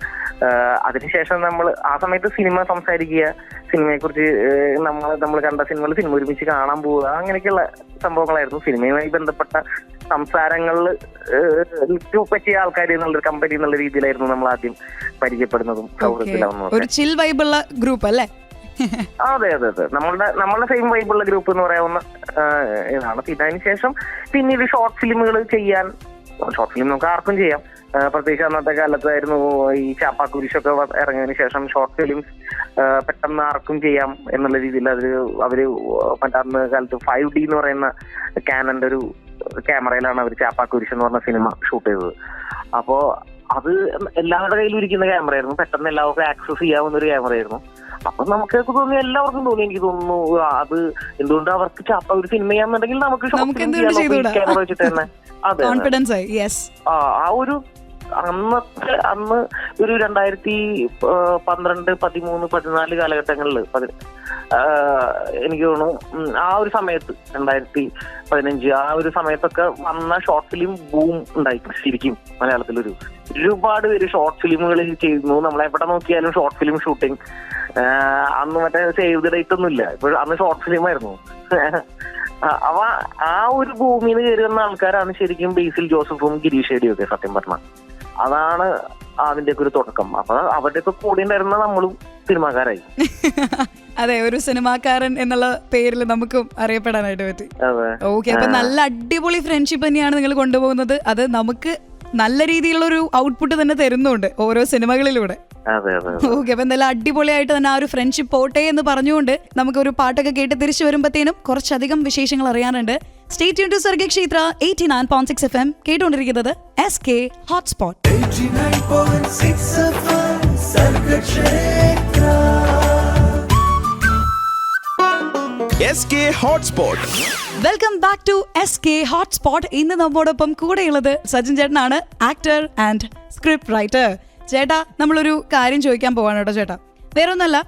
അതിനുശേഷം നമ്മൾ ആ സമയത്ത് സിനിമ സംസാരിക്കുക, സിനിമയെ കുറിച്ച് നമ്മൾ കണ്ട സിനിമ ഒരുമിച്ച് കാണാൻ പോവുക, അങ്ങനെയൊക്കെയുള്ള സംഭവങ്ങളായിരുന്നു. സിനിമയുമായി ബന്ധപ്പെട്ട സംസാരങ്ങളിൽ പറ്റിയ ആൾക്കാർ എന്നുള്ളൊരു കമ്പനി എന്നുള്ള രീതിയിലായിരുന്നു നമ്മൾ ആദ്യം പരിചയപ്പെടുന്നതും സൗഹൃദത്തിലാവുന്നതും. ഒരു ചിൽ വൈബുള്ള ഗ്രൂപ്പ് അല്ലേ? അതെ അതെ അതെ, നമ്മളുടെ സെയിം വൈബുള്ള ഗ്രൂപ്പ് എന്ന് പറയാവുന്ന ഇതാണ്. പിന്നെ അതിനുശേഷം പിന്നീട് ഷോർട്ട് ഫിലിമുകൾ ചെയ്യാൻ, ഷോർട്ട് ഫിലിം നമുക്ക് ആർക്കും ചെയ്യാം. പ്രത്യേകിച്ച് അന്നത്തെ കാലത്തായിരുന്നു ഈ ചാപ്പാക്കുരിശൊക്കെ ഇറങ്ങിയതിനു ശേഷം ഷോർട്ട് ഫിലിംസ് പെട്ടെന്ന് ആർക്കും ചെയ്യാം എന്നുള്ള രീതിയിൽ അവര് മറ്റന്ന് കാലത്ത് 5D എന്ന് പറയുന്ന കാനന്റെ ഒരു ക്യാമറയിലാണ് അവർ ചാപ്പാക്കുരിശ് എന്ന് പറഞ്ഞ സിനിമ ഷൂട്ട് ചെയ്തത്. അപ്പോ അത് എല്ലാവരുടെ കയ്യിലും ഇരിക്കുന്ന ക്യാമറയായിരുന്നു, പെട്ടെന്ന് എല്ലാവർക്കും ആക്സസ് ചെയ്യാവുന്ന ഒരു ക്യാമറയായിരുന്നു. അപ്പൊ നമുക്ക് തോന്നി, എല്ലാവർക്കും തോന്നി, എനിക്ക് തോന്നുന്നു അത് എന്തുകൊണ്ട് അവർക്ക് ചാപ്പ ഒരു സിനിമ ചെയ്യാന്നുണ്ടെങ്കിൽ നമുക്ക് ക്യാമറ വെച്ചിട്ട് തന്നെ. അതെ, ആ ഒരു അന്ന് ഒരു 2012, 13, 14 കാലഘട്ടങ്ങളിൽ എനിക്ക് തോന്നുന്നു ആ ഒരു സമയത്ത് 2015 ആ ഒരു സമയത്തൊക്കെ വന്ന ഷോർട്ട് ഫിലിം ബൂം ഉണ്ടായി ശരിക്കും. മലയാളത്തിലൊരു ഒരുപാട് പേര് ഷോർട്ട് ഫിലിമുകൾ ചെയ്യുന്നു. നമ്മളെവിടെ നോക്കിയാലും ഷോർട്ട് ഫിലിം ഷൂട്ടിങ്. അന്ന് മറ്റേ സേവ് ദ ഡേറ്റ് ഒന്നും ഇല്ല, ഇപ്പോൾ അന്ന് ഷോർട്ട് ഫിലിം ആയിരുന്നു. അവ ആ ഒരു ഭൂമിയിൽ കയറി വന്ന ആൾക്കാരാണ് ശരിക്കും ബേസിൽ ജോസഫും ഗിരീഷ് ഏടിയും ഒക്കെ. സത്യം പറഞ്ഞാൽ അതാണ് അതിന്റെയൊക്കെ ഒരു തുടക്കം. അപ്പൊ അവരുടെയൊക്കെ കൂടെ ഉണ്ടായിരുന്ന നമ്മളും സിനിമാക്കാരായി. അതെ, ഒരു സിനിമാക്കാരൻ എന്നുള്ള പേരിൽ നമുക്കും അറിയപ്പെടാനായിട്ട് പറ്റി. ഓക്കെ, അപ്പൊ നല്ല അടിപൊളി ഫ്രണ്ട്ഷിപ്പ് തന്നെയാണ് നിങ്ങൾ കൊണ്ടുപോകുന്നത്. അത് നമുക്ക് നല്ല രീതിയിലുള്ള ഒരു ഔട്ട്പുട്ട് തന്നെ തരുന്നുണ്ട് ഓരോ സിനിമകളിലൂടെ. ഓക്കെ, അപ്പൊ എന്തായാലും അടിപൊളിയായിട്ട് തന്നെ ആ ഒരു ഫ്രണ്ട്ഷിപ്പ് പോട്ടെ എന്ന് പറഞ്ഞുകൊണ്ട് നമുക്ക് ഒരു പാട്ടൊക്കെ കേട്ട് തിരിച്ചു വരുമ്പോഴത്തേനും കുറച്ചധികം വിശേഷങ്ങൾ അറിയാനുണ്ട്. Stay tune to Sargakshetra 89.6 FM. കേട്ടുകൊണ്ടിരിക്കുന്നത് SK hotspot. SK hotspot. Welcome back to SK hotspot. ഇന്ന് നമ്മോടൊപ്പം കൂടെയുള്ളത് സജിൻ ചേട്ടനാണ്, ആക്ടർ ആൻഡ് സ്ക്രിപ്റ്റ് റൈറ്റർ. ചേട്ടാ, നമ്മളൊരു കാര്യം ചോദിക്കാൻ പോവാണ് കേട്ടോ ചേട്ടാ. വേറെ ഒന്നല്ല,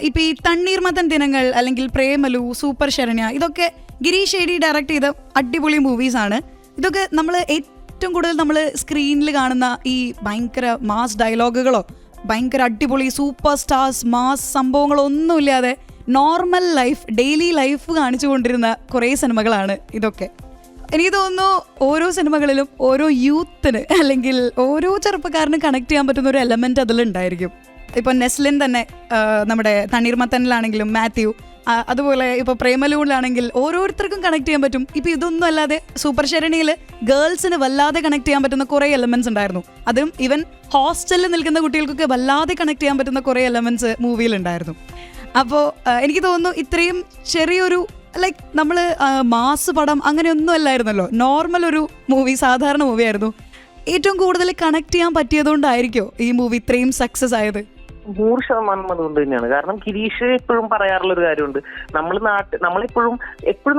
ഇപ്പൊ ഈ തണ്ണീർമത്തൻ ദിനങ്ങൾ അല്ലെങ്കിൽ പ്രേമലു, സൂപ്പർ ശരണ്യ, ഇതൊക്കെ ഗിരീഷ് ഏടി ഡയറക്ട് ചെയ്ത അടിപൊളി മൂവീസ് ആണ്. ഇതൊക്കെ നമ്മൾ ഏറ്റവും കൂടുതൽ നമ്മൾ സ്ക്രീനിൽ കാണുന്ന ഈ ഭയങ്കര മാസ് ഡയലോഗുകളോ ഭയങ്കര അടിപൊളി സൂപ്പർ സ്റ്റാർസ് മാസ് സംഭവങ്ങളൊന്നുമില്ലാതെ നോർമൽ ലൈഫ്, ഡെയിലി ലൈഫ് കാണിച്ചു കൊണ്ടിരുന്ന കുറേ സിനിമകളാണ് ഇതൊക്കെ. എനിക്ക് തോന്നുന്നു ഓരോ സിനിമകളിലും ഓരോ യൂത്തിന് അല്ലെങ്കിൽ ഓരോ ചെറുപ്പക്കാരനും കണക്ട് ചെയ്യാൻ പറ്റുന്ന ഒരു എലമെന്റ് അതിലുണ്ടായിരിക്കും. ഇപ്പൊ നെസ്ലിൻ തന്നെ നമ്മുടെ തണ്ണീർമത്തനിലാണെങ്കിലും മാത്യു, അതുപോലെ ഇപ്പൊ പ്രേമലൂണിലാണെങ്കിൽ ഓരോരുത്തർക്കും കണക്ട് ചെയ്യാൻ പറ്റും. ഇപ്പൊ ഇതൊന്നും അല്ലാതെ സൂപ്പർ ശരണിയിൽ ഗേൾസിന് വല്ലാതെ കണക്ട് ചെയ്യാൻ പറ്റുന്ന കുറെ എലമെന്റ്സ് ഉണ്ടായിരുന്നു. അതും ഈവൻ ഹോസ്റ്റലിൽ നിൽക്കുന്ന കുട്ടികൾക്കൊക്കെ വല്ലാതെ കണക്ട് ചെയ്യാൻ പറ്റുന്ന കുറെ എലമെന്റ്സ് മൂവിയിലുണ്ടായിരുന്നു. അപ്പോൾ എനിക്ക് തോന്നുന്നു ഇത്രയും ചെറിയൊരു ലൈക്ക് നമ്മൾ മാസ് പടം അങ്ങനെയൊന്നും അല്ലായിരുന്നല്ലോ, നോർമൽ ഒരു മൂവി, സാധാരണ മൂവി ആയിരുന്നു. ഏറ്റവും കൂടുതൽ കണക്ട് ചെയ്യാൻ പറ്റിയതുകൊണ്ടായിരിക്കോ ഈ മൂവി ഇത്രയും സക്സസ് ആയത്? 100% അതുകൊണ്ട് തന്നെയാണ്. കാരണം ഗിരീഷ് എപ്പോഴും പറയാറുള്ള ഒരു കാര്യമുണ്ട്, നമ്മളെപ്പോഴും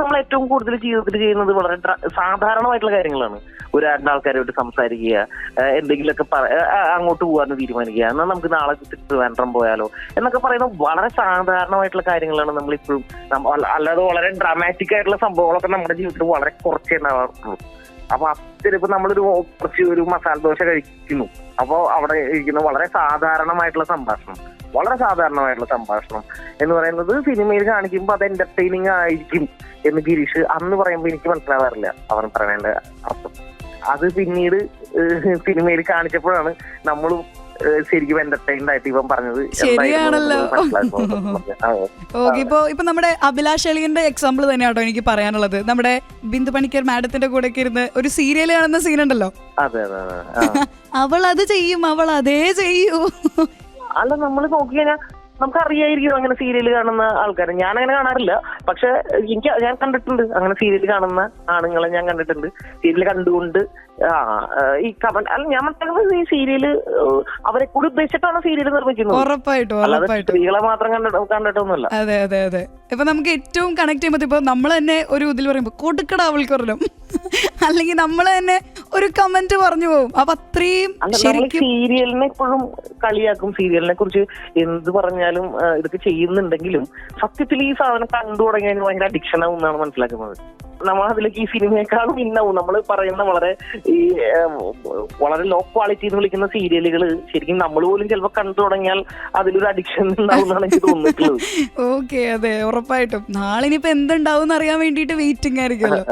നമ്മൾ ഏറ്റവും കൂടുതൽ ജീവിതത്തിൽ ചെയ്യുന്നത് വളരെ സാധാരണമായിട്ടുള്ള കാര്യങ്ങളാണ്. ഒരു രണ്ടാൾക്കാരുമായിട്ട് സംസാരിക്കുക, എന്തെങ്കിലുമൊക്കെ അങ്ങോട്ട് പോകാന്ന് തീരുമാനിക്കുക, എന്നാൽ നമുക്ക് നാളെ ട്രിവാൻഡ്രം പോയാലോ എന്നൊക്കെ പറയുന്ന വളരെ സാധാരണമായിട്ടുള്ള കാര്യങ്ങളാണ് നമ്മളിപ്പോഴും. അല്ലാതെ വളരെ ഡ്രാമാറ്റിക് ആയിട്ടുള്ള സംഭവങ്ങളൊക്കെ നമ്മുടെ ജീവിതത്തിൽ വളരെ കുറച്ചേ ഉണ്ടാവാറുള്ളൂ. അപ്പൊ ചിലപ്പോ നമ്മളൊരു ഒരു മസാല ദോശ കഴിക്കുന്നു, അപ്പൊ അവിടെ ഇരിക്കുന്ന വളരെ സാധാരണമായിട്ടുള്ള സംഭാഷണം എന്ന് പറയുന്നത് സിനിമയിൽ കാണിക്കുമ്പോൾ അത് എന്റർടൈനിങ് ആയിരിക്കും എന്ന് ഗിരീഷ് അന്ന് പറയുമ്പോൾ എനിക്ക് മനസ്സിലാവാറില്ല അവൻ പറയേണ്ട അർത്ഥം. അത് പിന്നീട് സിനിമയിൽ കാണിച്ചപ്പോഴാണ് നമ്മളും ശരിക്കും എന്റർടൈൻഡ് ആയിട്ട് ഇവൻ പറഞ്ഞത് ശരിയാണല്ലോ. ഓക്കെ, ഇപ്പൊ നമ്മുടെ അഭിലാഷ് അളിയന്റെ എക്സാമ്പിൾ തന്നെയാട്ടോ എനിക്ക് പറയാനുള്ളത്. നമ്മുടെ ബിന്ദു പണിക്കർ മാഡത്തിന്റെ കൂടെ ഒക്കെ ഇരുന്ന് ഒരു സീരിയൽ കാണുന്ന സീനുണ്ടല്ലോ, അതെ അവൾ അത് ചെയ്യും, അവൾ അതേ ചെയ്യൂ. അല്ല, നമ്മൾ നോക്കിക്കഴിഞ്ഞാൽ നമുക്കറിയായിരിക്കും അങ്ങനെ സീരിയൽ കാണുന്ന ആൾക്കാരെ. ഞാൻ അങ്ങനെ കാണാറില്ല, പക്ഷെ ഞാൻ കണ്ടിട്ടുണ്ട് അങ്ങനെ സീരിയൽ കാണുന്ന ആണുങ്ങളെ ഞാൻ കണ്ടിട്ടുണ്ട്. സീരിയൽ കണ്ടുകൊണ്ട് ഈ കമന്റ് അല്ല, ഞാൻ മനസ്സിലാക്കുന്നത് ഈ സീരിയല് അവരെ കൂടി ഉദ്ദേശിച്ചിട്ടാണ് സീരിയൽ നിർമ്മിക്കുന്നത്. ഉറപ്പായിട്ടും സ്ത്രീകളെ മാത്രം കണ്ടിട്ടൊന്നുമല്ല. അതെ അതെ അതെ. ഇപ്പൊ നമുക്ക് ഏറ്റവും കണക്ട് ചെയ്യുമ്പോൾ ഇപ്പൊ നമ്മൾ തന്നെ ഒരു ഇതിൽ പറയുമ്പോ കൊടുക്കട അവൾക്ക് പറഞ്ഞു, അല്ലെങ്കിൽ നമ്മൾ തന്നെ ഒരു കമന്റ് പറഞ്ഞു പോകും. അപ്പൊ അത്രയും സീരിയലിനെ എപ്പോഴും കളിയാക്കും. സീരിയലിനെ കുറിച്ച് എന്ത് പറഞ്ഞാലും ഇതൊക്കെ ചെയ്യുന്നുണ്ടെങ്കിലും സത്യത്തിൽ ഈ സാധനം കണ്ടു തുടങ്ങിയാൽ ഭയങ്കര അഡിക്ഷൻ ആവും എന്നാണ് മനസ്സിലാക്കുന്നത്. നമ്മൾ അതിലേക്ക് ഈ സിനിമയെക്കാളും ഇന്നാവും നമ്മൾ പറയുന്ന വളരെ ലോ ക്വാളിറ്റി എന്ന് വിളിക്കുന്ന സീരിയലുകൾ ശരിക്കും നമ്മൾ പോലും ചിലപ്പോൾ കണ്ടു തുടങ്ങിയാൽ അതിലൊരു അഡിക്ഷൻ ഉണ്ടാവും എന്നാണ് എനിക്ക് തോന്നിയിട്ടുള്ളത്. ഓക്കെ, അതെ, ഉറപ്പായിട്ടും നാളെ ഇനിയിപ്പോ എന്തുണ്ടാവും അറിയാൻ വേണ്ടിട്ട് വെയിറ്റിംഗ് ആയിരിക്കുമല്ലോ.